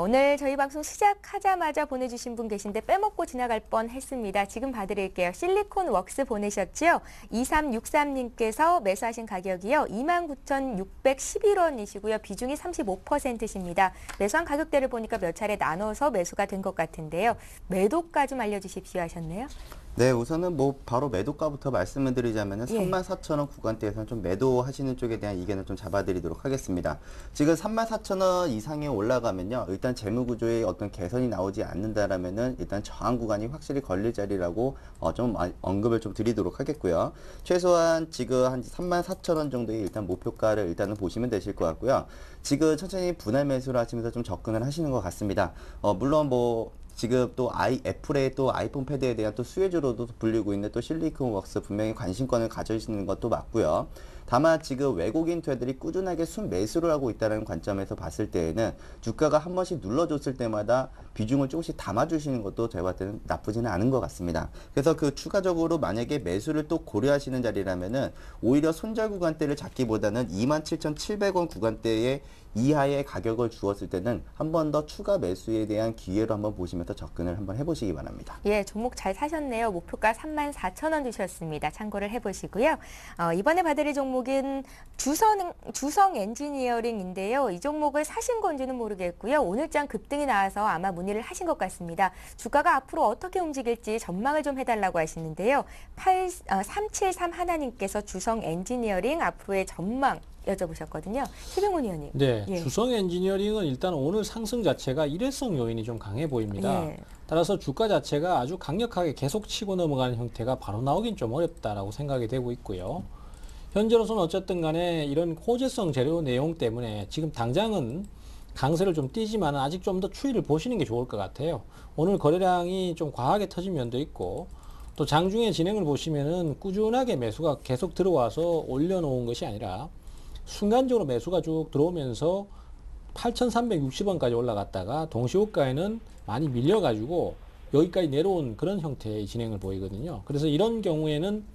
오늘 저희 방송 시작하자마자 보내주신 분 계신데 빼먹고 지나갈 뻔 했습니다. 지금 봐드릴게요. 실리콘 웍스 보내셨죠? 2363님께서 매수하신 가격이요. 29,611원이시고요. 비중이 35%십니다. 매수한 가격대를 보니까 몇 차례 나눠서 매수가 된 것 같은데요. 매도가 좀 알려주십시오 하셨네요. 네, 우선은 뭐 바로 매도가부터 말씀을 드리자면은 예. 34,000원 구간대에서는 좀 매도하시는 쪽에 대한 의견을 좀 잡아드리도록 하겠습니다. 지금 34,000원 이상에 올라가면요, 일단 재무 구조에 어떤 개선이 나오지 않는다라면은 일단 저항 구간이 확실히 걸릴 자리라고 좀 언급을 좀 드리도록 하겠고요. 최소한 지금 한 34,000원 정도의 일단 목표가를 일단은 보시면 되실 것 같고요. 지금 천천히 분할 매수를 하시면서 좀 접근을 하시는 것 같습니다. 물론 뭐 지금 또 애플의 또 아이폰 패드에 대한 또 수혜주로도 불리고 있는 또 실리콘 웍스 분명히 관심권을 가져주시는 것도 맞고요. 다만 지금 외국인 투자들이 꾸준하게 순매수를 하고 있다는 관점에서 봤을 때에는 주가가 한 번씩 눌러줬을 때마다 비중을 조금씩 담아주시는 것도 제가 봤을 때는 나쁘지는 않은 것 같습니다. 그래서 그 추가적으로 만약에 매수를 또 고려하시는 자리라면은 오히려 손절 구간대를 잡기보다는 27,700원 구간대에 이하의 가격을 주었을 때는 한 번 더 추가 매수에 대한 기회로 한번 보시면서 접근을 한번 해보시기 바랍니다. 예, 종목 잘 사셨네요. 목표가 34,000원 주셨습니다. 참고를 해보시고요. 이번에 봐드릴 종목 종목은 주성 엔지니어링인데요. 이 종목을 사신 건지는 모르겠고요. 오늘장 급등이 나와서 아마 문의를 하신 것 같습니다. 주가가 앞으로 어떻게 움직일지 전망을 좀 해달라고 하시는데요. 373 하나님께서 주성 엔지니어링 앞으로의 전망 여쭤보셨거든요. 최병훈 의원님. 네, 예. 주성 엔지니어링은 일단 오늘 상승 자체가 일회성 요인이 좀 강해 보입니다. 예. 따라서 주가 자체가 아주 강력하게 계속 치고 넘어가는 형태가 바로 나오긴 좀 어렵다라고 생각이 되고 있고요. 현재로서는 어쨌든 간에 이런 호재성 재료 내용 때문에 지금 당장은 강세를 좀 띄지만 아직 좀 더 추이를 보시는 게 좋을 것 같아요. 오늘 거래량이 좀 과하게 터진 면도 있고 또 장중의 진행을 보시면은 꾸준하게 매수가 계속 들어와서 올려놓은 것이 아니라 순간적으로 매수가 쭉 들어오면서 8,360원까지 올라갔다가 동시호가에는 많이 밀려가지고 여기까지 내려온 그런 형태의 진행을 보이거든요. 그래서 이런 경우에는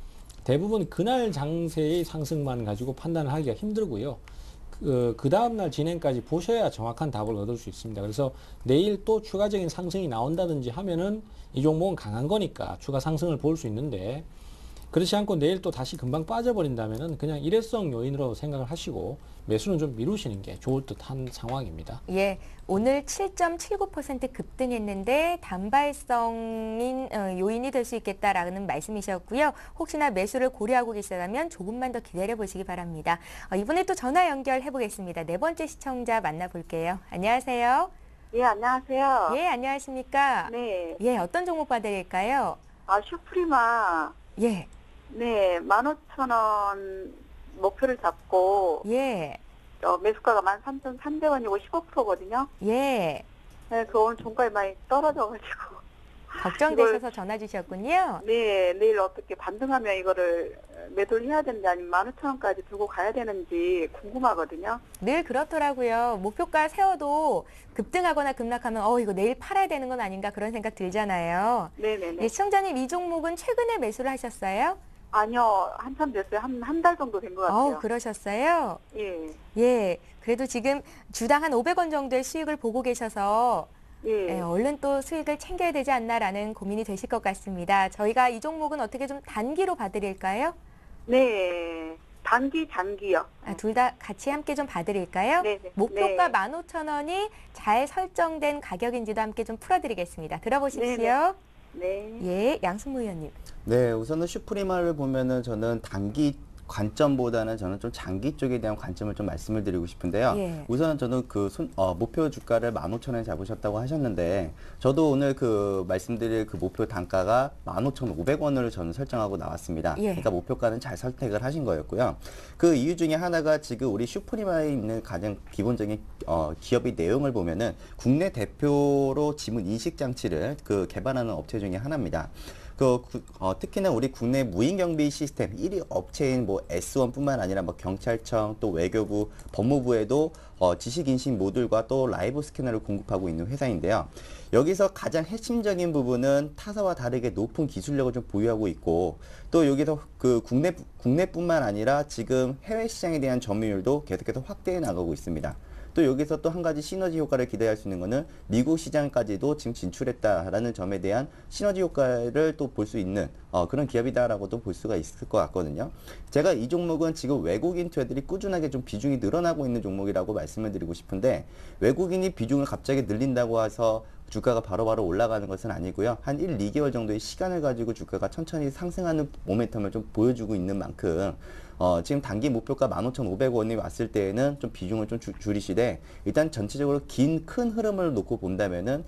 대부분 그날 장세의 상승만 가지고 판단을 하기가 힘들고요. 그 다음날 진행까지 보셔야 정확한 답을 얻을 수 있습니다. 그래서 내일 또 추가적인 상승이 나온다든지 하면은 이 종목은 강한 거니까 추가 상승을 볼 수 있는데 그렇지 않고 내일 또 다시 금방 빠져버린다면은 그냥 일회성 요인으로 생각을 하시고 매수는 좀 미루시는 게 좋을 듯한 상황입니다. 예, 오늘 7.79% 급등했는데 단발성인 요인이 될 수 있겠다라는 말씀이셨고요. 혹시나 매수를 고려하고 계시다면 조금만 더 기다려 보시기 바랍니다. 이번에 또 전화 연결해 보겠습니다. 네 번째 시청자 만나볼게요. 안녕하세요. 예, 안녕하세요. 예, 안녕하십니까? 네. 예, 어떤 종목 봐드릴까요? 슈프리마. 예, 네, 15,000원 목표를 잡고, 예, 매수가가 13,300원이고 15%거든요. 예. 네, 그 오늘 종가에 많이 떨어져가지고. 걱정되셔서 전화 주셨군요. 네, 내일 어떻게 반등하면 이거를 매도를 해야 되는지 아니면 15,000원까지 들고 가야 되는지 궁금하거든요. 늘 그렇더라고요. 목표가 세워도 급등하거나 급락하면 이거 내일 팔아야 되는 건 아닌가 그런 생각 들잖아요. 네네네. 예, 시청자님 이 종목은 최근에 매수를 하셨어요? 아니요, 한참 됐어요. 한 달 정도 된 것 같아요. 그러셨어요? 예, 예, 그래도 지금 주당 한 500원 정도의 수익을 보고 계셔서 예. 얼른 또 수익을 챙겨야 되지 않나라는 고민이 되실 것 같습니다. 저희가 이 종목은 어떻게 좀 단기로 봐드릴까요? 네, 단기, 장기요. 둘 다 같이 함께 좀 봐드릴까요? 네네. 목표가 네. 15,000원이 잘 설정된 가격인지도 함께 좀 풀어드리겠습니다. 들어보십시오. 네네. 네. 예, 양승무 의원님. 네, 우선은 슈프리마를 보면은 저는 단기 관점보다는 저는 좀 장기 쪽에 대한 관점을 좀 말씀을 드리고 싶은데요. 예. 우선은 저는 목표 주가를 15,000원에 잡으셨다고 하셨는데, 저도 오늘 말씀드릴 목표 단가가 15,500원을 저는 설정하고 나왔습니다. 예. 그러니까 목표가는 잘 선택을 하신 거였고요. 그 이유 중에 하나가 지금 우리 슈프리마에 있는 가장 기본적인 기업의 내용을 보면은 국내 대표로 지문 인식 장치를 개발하는 업체 중에 하나입니다. 특히나 우리 국내 무인경비 시스템 1위 업체인 S1뿐만 아니라 경찰청 또 외교부, 법무부에도 지식인식 모듈과 또 라이브 스캐너를 공급하고 있는 회사인데요. 여기서 가장 핵심적인 부분은 타사와 다르게 높은 기술력을 좀 보유하고 있고 또 여기서 국내뿐만 아니라 지금 해외 시장에 대한 점유율도 계속해서 확대해 나가고 있습니다. 또 여기서 또 한 가지 시너지 효과를 기대할 수 있는 것은 미국 시장까지도 지금 진출했다라는 점에 대한 시너지 효과를 또 볼 수 있는 그런 기업이다라고도 볼 수가 있을 것 같거든요. 제가 이 종목은 지금 외국인 투자들이 꾸준하게 좀 비중이 늘어나고 있는 종목이라고 말씀을 드리고 싶은데 외국인이 비중을 갑자기 늘린다고 해서 주가가 바로바로 올라가는 것은 아니고요. 한 1, 2개월 정도의 시간을 가지고 주가가 천천히 상승하는 모멘텀을 좀 보여주고 있는 만큼 지금 단기 목표가 15,500원이 왔을 때에는 좀 비중을 좀 줄이시되 일단 전체적으로 큰 흐름을 놓고 본다면은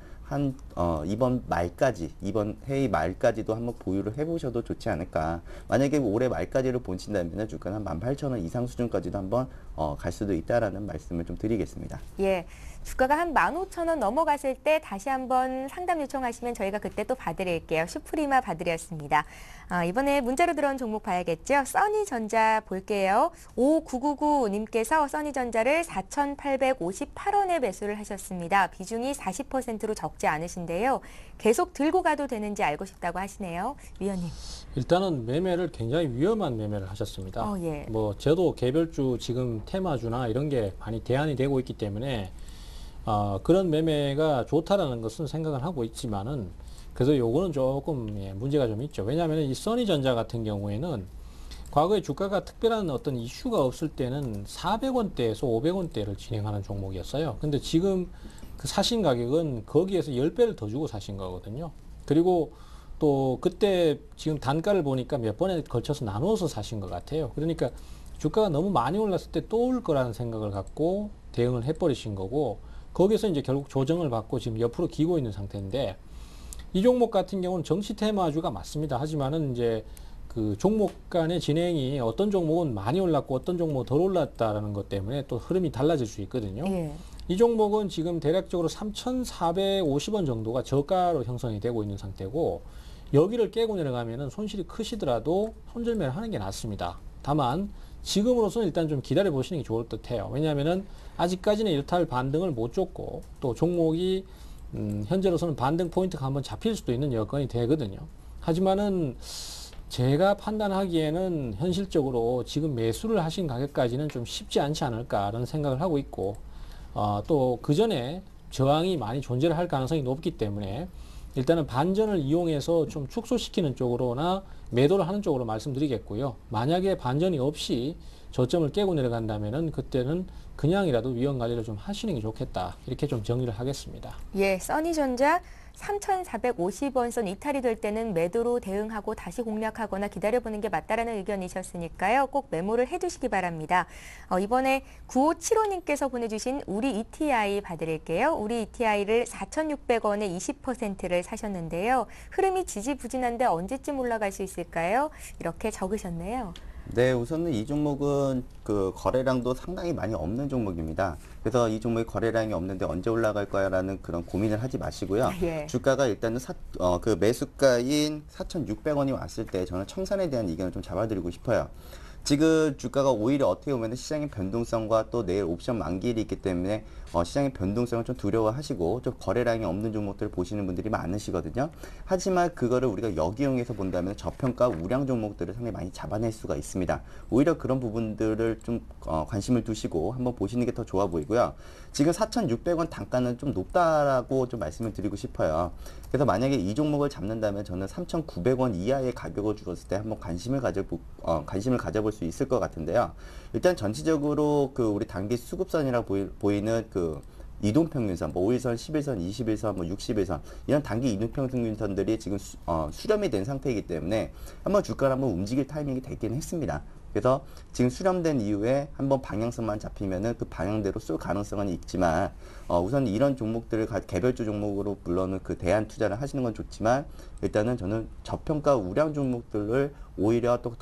이번 해의 말까지도 한번 보유를 해보셔도 좋지 않을까. 만약에 올해 말까지를 보신다면 주가는 한 18,000원 이상 수준까지도 한번 갈 수도 있다라는 말씀을 좀 드리겠습니다. 예. 주가가 한 15,000원 넘어갔을 때 다시 한번 상담 요청하시면 저희가 그때 또 봐드릴게요. 슈프리마 봐드렸습니다. 이번에 문자로 들어온 종목 봐야겠죠. 써니전자 볼게요. 5999님께서 써니전자를 4,858원에 매수를 하셨습니다. 비중이 40%로 적지 않으신데요. 계속 들고 가도 되는지 알고 싶다고 하시네요. 위원님. 일단은 매매를 굉장히 위험한 매매를 하셨습니다. 예. 저도 개별주 지금 테마주나 이런 게 많이 대안이 되고 있기 때문에 그런 매매가 좋다라는 것은 생각을 하고 있지만은 그래서 요거는 조금 문제가 좀 있죠. 왜냐하면 이 써니전자 같은 경우에는 과거에 주가가 특별한 어떤 이슈가 없을 때는 400원대에서 500원대를 진행하는 종목이었어요. 근데 지금 그 사신 가격은 거기에서 10배를 더 주고 사신 거거든요. 그리고 또 그때 지금 단가를 보니까 몇 번에 걸쳐서 나누어서 사신 것 같아요. 그러니까 주가가 너무 많이 올랐을 때 또 올 거라는 생각을 갖고 대응을 해버리신 거고, 거기서 이제 결국 조정을 받고 지금 옆으로 기고 있는 상태인데, 이 종목 같은 경우는 정치 테마주가 맞습니다. 하지만은 이제 그 종목 간의 진행이 어떤 종목은 많이 올랐고 어떤 종목은 덜 올랐다라는 것 때문에 또 흐름이 달라질 수 있거든요. 예. 이 종목은 지금 대략적으로 3,450원 정도가 저가로 형성이 되고 있는 상태고, 여기를 깨고 내려가면은 손실이 크시더라도 손절매를 하는 게 낫습니다. 다만 지금으로서는 일단 좀 기다려 보시는 게 좋을 듯해요. 왜냐하면은 아직까지는 이렇다 할 반등을 못 줬고, 또 종목이 현재로서는 반등 포인트가 한번 잡힐 수도 있는 여건이 되거든요. 하지만은 제가 판단하기에는 현실적으로 지금 매수를 하신 가격까지는 좀 쉽지 않지 않을까라는 생각을 하고 있고, 또 그 전에 저항이 많이 존재를 할 가능성이 높기 때문에 일단은 반전을 이용해서 좀 축소시키는 쪽으로나 매도를 하는 쪽으로 말씀드리겠고요. 만약에 반전이 없이 저점을 깨고 내려간다면은 그때는 그냥이라도 위험 관리를 좀 하시는 게 좋겠다. 이렇게 좀 정리를 하겠습니다. 예, 써니전자 3,450원 선 이탈이 될 때는 매도로 대응하고 다시 공략하거나 기다려보는 게 맞다라는 의견이셨으니까요. 꼭 메모를 해두시기 바랍니다. 이번에 9575님께서 보내주신 우리 ETI 봐드릴게요. 우리 ETI를 4,600원에 20%를 사셨는데요. 흐름이 지지부진한데 언제쯤 올라갈 수 있을까요? 이렇게 적으셨네요. 네, 우선은 이 종목은 그 거래량도 상당히 많이 없는 종목입니다. 그래서 이 종목이 거래량이 없는데 언제 올라갈 거야라는 그런 고민을 하지 마시고요. 예. 주가가 일단은 그 매수가인 4,600원이 왔을 때 저는 청산에 대한 의견을 좀 잡아드리고 싶어요. 지금 주가가 오히려 어떻게 보면 시장의 변동성과 또 내일 옵션 만기일이 있기 때문에 시장의 변동성을 좀 두려워하시고 좀 거래량이 없는 종목들을 보시는 분들이 많으시거든요. 하지만 그거를 우리가 역이용해서 본다면 저평가 우량 종목들을 상당히 많이 잡아낼 수가 있습니다. 오히려 그런 부분들을 좀 관심을 두시고 한번 보시는 게 더 좋아 보이고요. 지금 4,600원 단가는 좀 높다라고 좀 말씀을 드리고 싶어요. 그래서 만약에 이 종목을 잡는다면 저는 3,900원 이하의 가격을 주었을 때 한번 관심을 가져볼 수 있을 것 같은데요. 일단 전체적으로 그 우리 단기 수급선이라고 보이는 그 이동평균선, 뭐 5일선, 10일선, 20일선, 뭐 60일선 이런 단기 이동평균선들이 지금 수렴이 된 상태이기 때문에 한번 주가를 한번 움직일 타이밍이 되긴 했습니다. 그래서 지금 수렴된 이후에 한번 방향성만 잡히면은 그 방향대로 쏠 가능성은 있지만 우선 이런 종목들을 개별주 종목으로 물론은 그 대안 투자를 하시는 건 좋지만 일단은 저는 저평가 우량 종목들을 오히려 또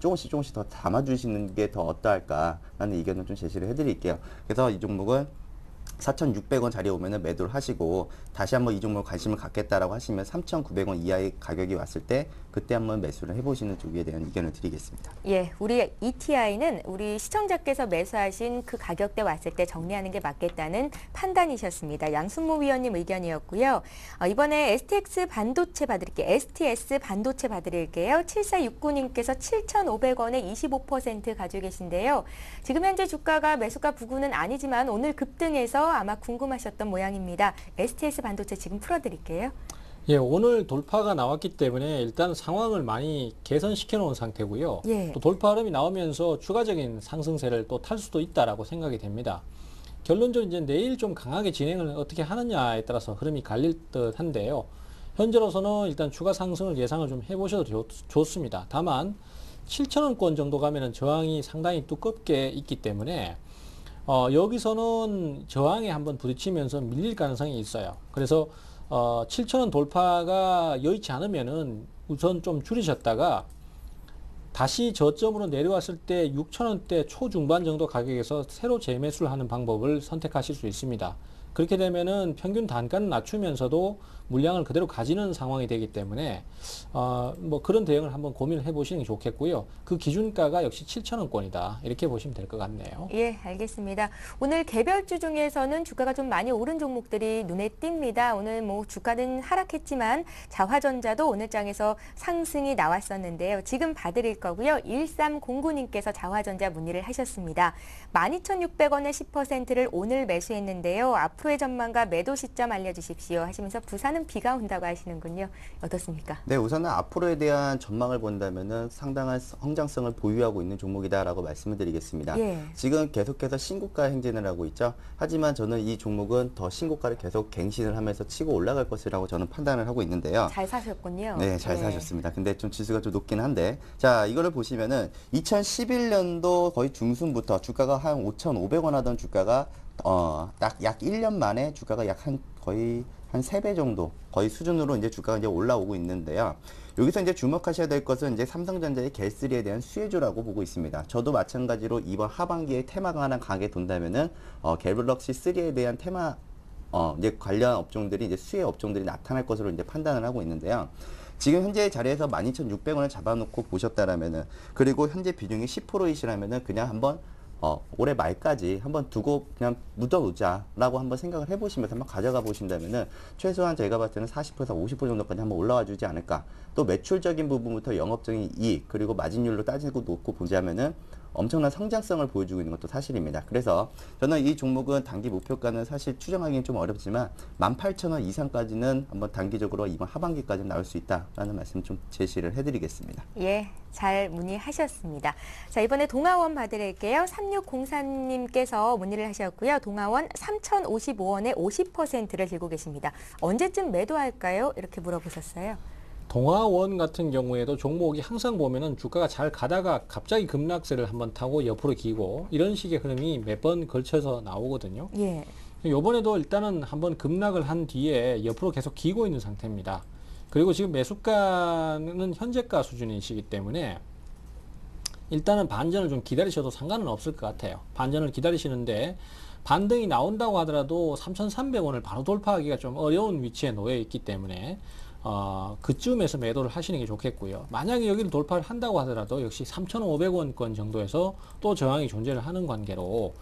조금씩 더 담아주시는 게 더 어떠할까라는 의견을 좀 제시를 해드릴게요. 그래서 이 종목은 4,600원 자리에 오면은 매도를 하시고 다시 한번 이 종목을 관심을 갖겠다라고 하시면 3,900원 이하의 가격이 왔을 때 그때 한번 매수를 해보시는 쪽에 대한 의견을 드리겠습니다. 예, 우리 ETI는 우리 시청자께서 매수하신 그 가격대 왔을 때 정리하는 게 맞겠다는 판단이셨습니다. 양순모 위원님 의견이었고요. 이번에 STS 반도체 봐드릴게요. 7469님께서 7,500원에 25% 가지고 계신데요. 지금 현재 주가가 매수가 부근은 아니지만 오늘 급등해서 아마 궁금하셨던 모양입니다. STS 반도체 지금 풀어드릴게요. 예, 오늘 돌파가 나왔기 때문에 일단 상황을 많이 개선시켜 놓은 상태고요. 예. 또 돌파 흐름이 나오면서 추가적인 상승세를 또 탈 수도 있다라고 생각이 됩니다. 결론적으로 이제 내일 좀 강하게 진행을 어떻게 하느냐에 따라서 흐름이 갈릴 듯 한데요. 현재로서는 일단 추가 상승을 예상을 좀 해보셔도 좋습니다. 다만 7,000원권 정도 가면은 저항이 상당히 두껍게 있기 때문에 여기서는 저항에 한번 부딪히면서 밀릴 가능성이 있어요. 그래서 7,000원 돌파가 여의치 않으면은 우선 좀 줄이셨다가 다시 저점으로 내려왔을 때 6,000원대 초중반 정도 가격에서 새로 재매수를 하는 방법을 선택하실 수 있습니다. 그렇게 되면은 평균 단가는 낮추면서도 물량을 그대로 가지는 상황이 되기 때문에 뭐 그런 대응을 한번 고민을 해보시는 게 좋겠고요. 그 기준가가 역시 7,000원권이다. 이렇게 보시면 될 것 같네요. 예, 알겠습니다. 오늘 개별주 중에서는 주가가 좀 많이 오른 종목들이 눈에 띕니다. 오늘 뭐 주가는 하락했지만 자화전자도 오늘 장에서 상승이 나왔었는데요. 지금 봐드릴 거고요. 1309님께서 자화전자 문의를 하셨습니다. 12,600원에 10%를 오늘 매수했는데요. 앞으로의 전망과 매도 시점 알려주십시오 하시면서 부산 많은 비가 온다고 하시는군요. 어떻습니까? 네, 우선은 앞으로에 대한 전망을 본다면은 상당한 성장성을 보유하고 있는 종목이다라고 말씀을 드리겠습니다. 예. 지금 계속해서 신고가 행진을 하고 있죠. 하지만 저는 이 종목은 더 신고가를 계속 갱신을 하면서 치고 올라갈 것이라고 저는 판단을 하고 있는데요. 잘 사셨군요. 네, 잘 사셨습니다. 근데 좀 지수가 좀 높긴 한데, 자, 이거를 보시면은 2011년도 거의 중순부터 주가가 한 5,500원 하던 주가가 약 1년 만에 주가가 거의 한 3배 정도 거의 수준으로 이제 주가가 이제 올라오고 있는데요. 여기서 이제 주목하셔야 될 것은 이제 삼성전자의 갤3에 대한 수혜주라고 보고 있습니다. 저도 마찬가지로 이번 하반기에 테마가 하나 강하게 돈다면은 갤럭시 3에 대한 테마 이제 관련 업종들이 이제 수혜 업종들이 나타날 것으로 이제 판단을 하고 있는데요. 지금 현재 자리에서 12,600원을 잡아놓고 보셨다라면은, 그리고 현재 비중이 10%이시라면은 그냥 한번 올해 말까지 한번 두고 그냥 묻어놓자라고 한번 생각을 해보시면서 한번 가져가 보신다면은 최소한 제가 봤을 때는 40%에서 50% 정도까지 한번 올라와 주지 않을까. 또 매출적인 부분부터 영업적인 이익 그리고 마진율로 따지고 놓고 보자면은 엄청난 성장성을 보여주고 있는 것도 사실입니다. 그래서 저는 이 종목은 단기 목표가는 사실 추정하기는 좀 어렵지만 18,000원 이상까지는 한번 단기적으로 이번 하반기까지 나올 수 있다라는 말씀 좀 제시를 해드리겠습니다. 예, 잘 문의하셨습니다. 자, 이번에 동아원 봐드릴게요. 3604님께서 문의를 하셨고요. 동아원 3,055원에 50%를 들고 계십니다. 언제쯤 매도할까요? 이렇게 물어보셨어요. 동아원 같은 경우에도 종목이 항상 보면은 주가가 잘 가다가 갑자기 급락세를 한번 타고 옆으로 기고 이런 식의 흐름이 몇 번 걸쳐서 나오거든요. 예. 요번에도 일단은 한번 급락을 한 뒤에 옆으로 계속 기고 있는 상태입니다. 그리고 지금 매수가는 현재가 수준이시기 때문에 일단은 반전을 좀 기다리셔도 상관은 없을 것 같아요. 반전을 기다리시는데 반등이 나온다고 하더라도 3,300원을 바로 돌파하기가 좀 어려운 위치에 놓여 있기 때문에 그쯤에서 매도를 하시는 게 좋겠고요. 만약에 여기를 돌파를 한다고 하더라도 역시 3,500원권 정도에서 또 저항이 존재를 하는 관계로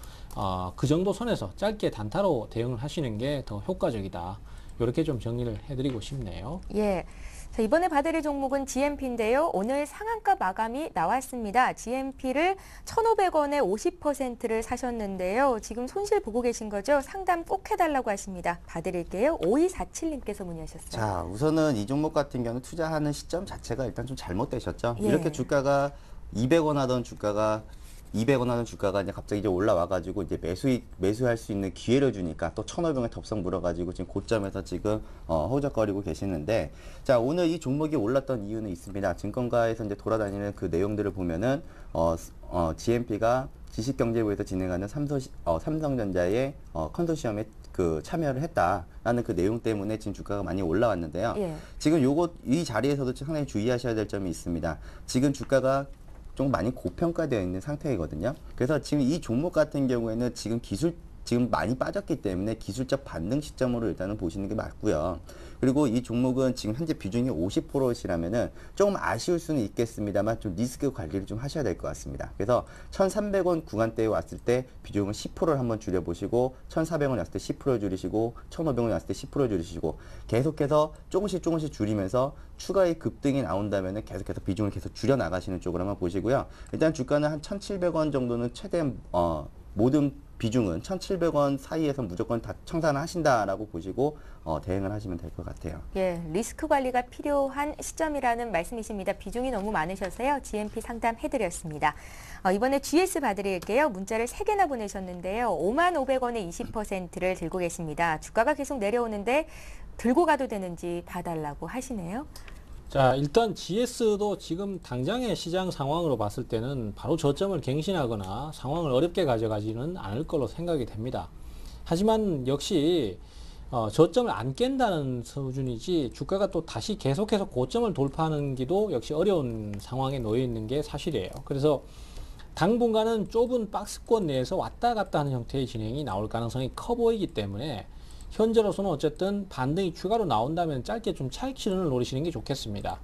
그 정도 선에서 짧게 단타로 대응을 하시는 게 더 효과적이다. 이렇게 좀 정리를 해드리고 싶네요. 예. 자, 이번에 봐드릴 종목은 GMP인데요. 오늘 상한가 마감이 나왔습니다. GMP를 1,500원에 50%를 사셨는데요. 지금 손실 보고 계신 거죠? 상담 꼭 해달라고 하십니다. 봐드릴게요. 5247님께서 문의하셨어요. 자, 우선은 이 종목 같은 경우는 투자하는 시점 자체가 일단 좀 잘못되셨죠. 예. 이렇게 주가가 200원 하던 주가가 200원 하는 주가가 이제 갑자기 이제 올라와가지고 이제 매수할 수 있는 기회를 주니까 또 1,500원에 덥석 물어가지고 지금 고점에서 지금 허우적거리고 계시는데, 자, 오늘 이 종목이 올랐던 이유는 있습니다. 증권가에서 이제 돌아다니는 그 내용들을 보면은 GMP가 지식경제부에서 진행하는 삼성전자의 컨소시엄에 그 참여를 했다라는 그 내용 때문에 지금 주가가 많이 올라왔는데요. 예. 지금 이 자리에서도 상당히 주의하셔야 될 점이 있습니다. 지금 주가가 좀 많이 고평가되어 있는 상태이거든요. 그래서 지금 이 종목 같은 경우에는 지금 많이 빠졌기 때문에 기술적 반등 시점으로 일단은 보시는 게 맞고요. 그리고 이 종목은 지금 현재 비중이 50%시라면은 조금 아쉬울 수는 있겠습니다만 좀 리스크 관리를 좀 하셔야 될 것 같습니다. 그래서 1,300원 구간대에 왔을 때 비중을 10%를 한번 줄여보시고 1,400원 왔을 때 10% 줄이시고 1,500원 왔을 때 10% 줄이시고 계속해서 조금씩 줄이면서 추가의 급등이 나온다면은 계속해서 비중을 계속 줄여 나가시는 쪽으로 한번 보시고요. 일단 주가는 한 1,700원 정도는 최대한 모든 비중은 1,700원 사이에서 무조건 다 청산하신다라고 보시고 대응을 하시면 될 것 같아요. 예, 리스크 관리가 필요한 시점이라는 말씀이십니다. 비중이 너무 많으셔서요. GMP 상담해드렸습니다. 이번에 GS 봐드릴게요. 문자를 3개나 보내셨는데요. 55,500원에 20%를 들고 계십니다. 주가가 계속 내려오는데 들고 가도 되는지 봐달라고 하시네요. 자, 일단 GS도 지금 당장의 시장 상황으로 봤을 때는 바로 저점을 갱신하거나 상황을 어렵게 가져가지는 않을 걸로 생각이 됩니다. 하지만 역시 저점을 안 깬다는 수준이지 주가가 또 다시 계속해서 고점을 돌파하는 기도 역시 어려운 상황에 놓여 있는 게 사실이에요. 그래서 당분간은 좁은 박스권 내에서 왔다 갔다 하는 형태의 진행이 나올 가능성이 커 보이기 때문에 현재로서는 어쨌든 반등이 추가로 나온다면 짧게 좀 차익 실현을 노리시는 게 좋겠습니다.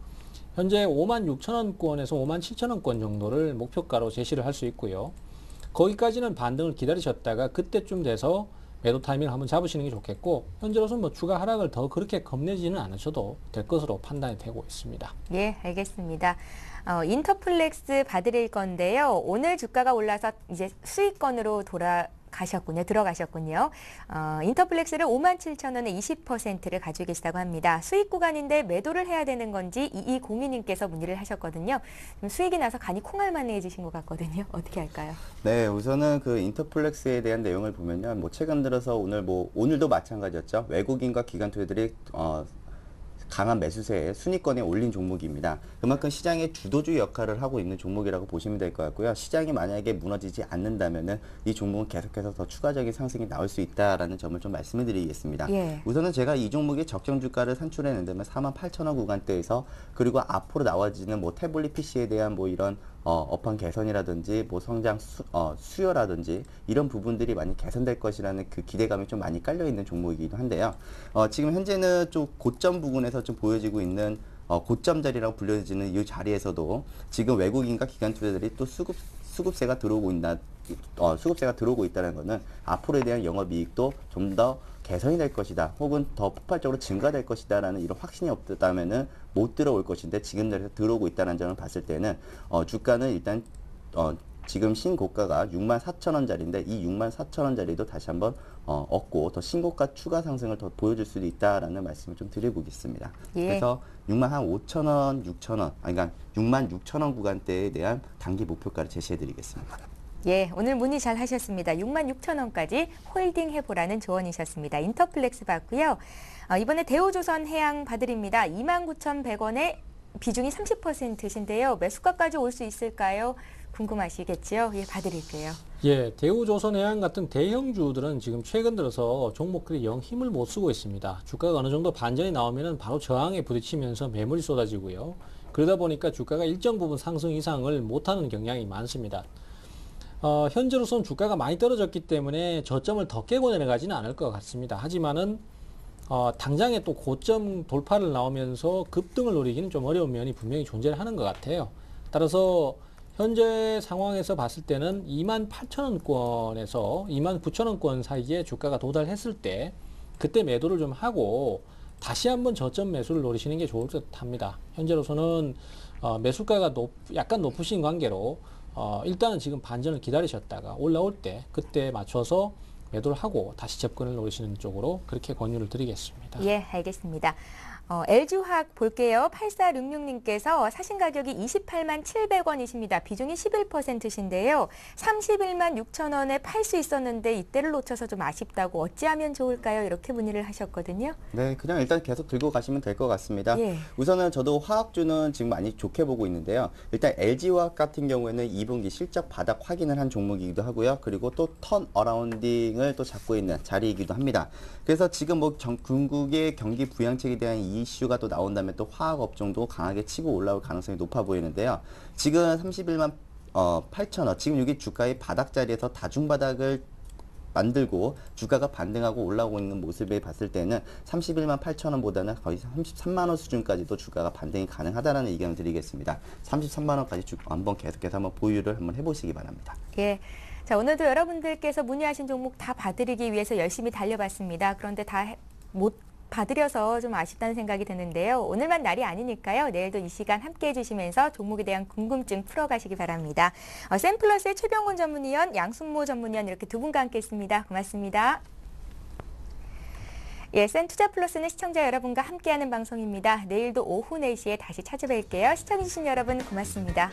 현재 56,000원권에서 57,000원권 정도를 목표가로 제시를 할 수 있고요. 거기까지는 반등을 기다리셨다가 그때쯤 돼서 매도 타이밍을 한번 잡으시는 게 좋겠고, 현재로서는 뭐 추가 하락을 더 그렇게 겁내지는 않으셔도 될 것으로 판단이 되고 있습니다. 예, 알겠습니다. 인터플렉스 봐드릴 건데요. 오늘 주가가 올라서 이제 수익권으로 들어가셨군요. 인터플렉스를 57,000원에 20%를 가지고 계시다고 합니다. 수익 구간인데 매도를 해야 되는 건지 2202님께서 문의를 하셨거든요. 수익이 나서 간이 콩알만해지신 것 같거든요. 어떻게 할까요? 네, 우선은 그 인터플렉스에 대한 내용을 보면요. 뭐 최근 들어서 오늘도 마찬가지였죠. 외국인과 기관 투자들이 강한 매수세에 순위권에 올린 종목입니다. 그만큼 시장의 주도주 역할을 하고 있는 종목이라고 보시면 될 것 같고요. 시장이 만약에 무너지지 않는다면은 이 종목은 계속해서 더 추가적인 상승이 나올 수 있다라는 점을 좀 말씀을 드리겠습니다. 예. 우선은 제가 이 종목의 적정 주가를 산출해낸다면 48,000원 구간대에서 그리고 앞으로 나와지는 뭐 태블릿 PC에 대한 뭐 이런 업황 개선이라든지 뭐 성장 수요라든지 이런 부분들이 많이 개선될 것이라는 그 기대감이 좀 많이 깔려 있는 종목이기도 한데요. 지금 현재는 좀 고점 부분에서 좀 보여지고 있는 고점 자리라고 불려지는 이 자리에서도 지금 외국인과 기관 투자들이 또 수급세가 들어오고 있다는 것은 앞으로에 대한 영업이익도 좀 더 개선이 될 것이다, 혹은 더 폭발적으로 증가될 것이다라는 이런 확신이 없다면은 못 들어올 것인데 지금 자리에서 들어오고 있다는 점을 봤을 때는 주가는 일단 지금 신고가가 64,000원짜리인데 이 64,000원짜리도 다시 한번 얻고 더 신고가 추가 상승을 더 보여줄 수도 있다라는 말씀을 좀 드려보겠습니다. 예. 그래서 65,000원, 6,000원, 그러니까 66,000원 구간대에 대한 단기 목표가를 제시해드리겠습니다. 예, 오늘 문의 잘 하셨습니다. 66,000원까지 홀딩 해보라는 조언이셨습니다. 인터플렉스 봤고요. 이번에 대우조선해양 봐드립니다. 29,100원에 비중이 30%신데요. 매수가까지 올 수 있을까요? 궁금하시겠죠? 예, 봐드릴게요. 예, 대우조선해양 같은 대형주들은 지금 최근 들어서 종목들이 영 힘을 못 쓰고 있습니다. 주가가 어느 정도 반전이 나오면 바로 저항에 부딪히면서 매물이 쏟아지고요. 그러다 보니까 주가가 일정 부분 상승 이상을 못하는 경향이 많습니다. 현재로서는 주가가 많이 떨어졌기 때문에 저점을 더 깨고 내려가지는 않을 것 같습니다. 하지만은 당장에 또 고점 돌파를 나오면서 급등을 노리기는 좀 어려운 면이 분명히 존재를 하는 것 같아요. 따라서 현재 상황에서 봤을 때는 28,000원권에서 29,000원권 사이에 주가가 도달했을 때 그때 매도를 좀 하고 다시 한번 저점 매수를 노리시는 게 좋을 듯 합니다. 현재로서는 매수가가 약간 높으신 관계로 일단은 지금 반전을 기다리셨다가 올라올 때 그때 맞춰서 매도를 하고 다시 접근을 노리시는 쪽으로 그렇게 권유를 드리겠습니다. 예, 알겠습니다. LG화학 볼게요. 8466님께서 사신 가격이 28만 700원이십니다. 비중이 11%신데요. 31만 6천원에 팔 수 있었는데 이때를 놓쳐서 좀 아쉽다고 어찌하면 좋을까요? 이렇게 문의를 하셨거든요. 네, 그냥 일단 계속 들고 가시면 될 것 같습니다. 예. 우선은 저도 화학주는 지금 많이 좋게 보고 있는데요. 일단 LG화학 같은 경우에는 2분기 실적 바닥 확인을 한 종목이기도 하고요. 그리고 또 턴 어라운딩을 또 잡고 있는 자리이기도 합니다. 그래서 지금 뭐 중국의 경기 부양책에 대한 이슈가 또 나온다면 또 화학 업종도 강하게 치고 올라올 가능성이 높아 보이는데요. 지금 31만 8천원, 지금 여기 주가의 바닥 자리에서 다중바닥을 만들고 주가가 반등하고 올라오고 있는 모습을 봤을 때는 31만 8천원보다는 거의 33만원 수준까지도 주가가 반등이 가능하다는 의견을 드리겠습니다. 33만원까지 한번 계속해서 한번 보유를 한번 해보시기 바랍니다. 예. 자, 오늘도 여러분들께서 문의하신 종목 다 봐드리기 위해서 열심히 달려봤습니다. 그런데 다 못 봐드려서 좀 아쉽다는 생각이 드는데요. 오늘만 날이 아니니까요. 내일도 이 시간 함께해 주시면서 종목에 대한 궁금증 풀어가시기 바랍니다. 샘플러스의 최병곤 전문위원, 양순모 전문위원 이렇게 두 분과 함께했습니다. 고맙습니다. 예, 센투자플러스는 시청자 여러분과 함께하는 방송입니다. 내일도 오후 4시에 다시 찾아뵐게요. 시청해주신 여러분 고맙습니다.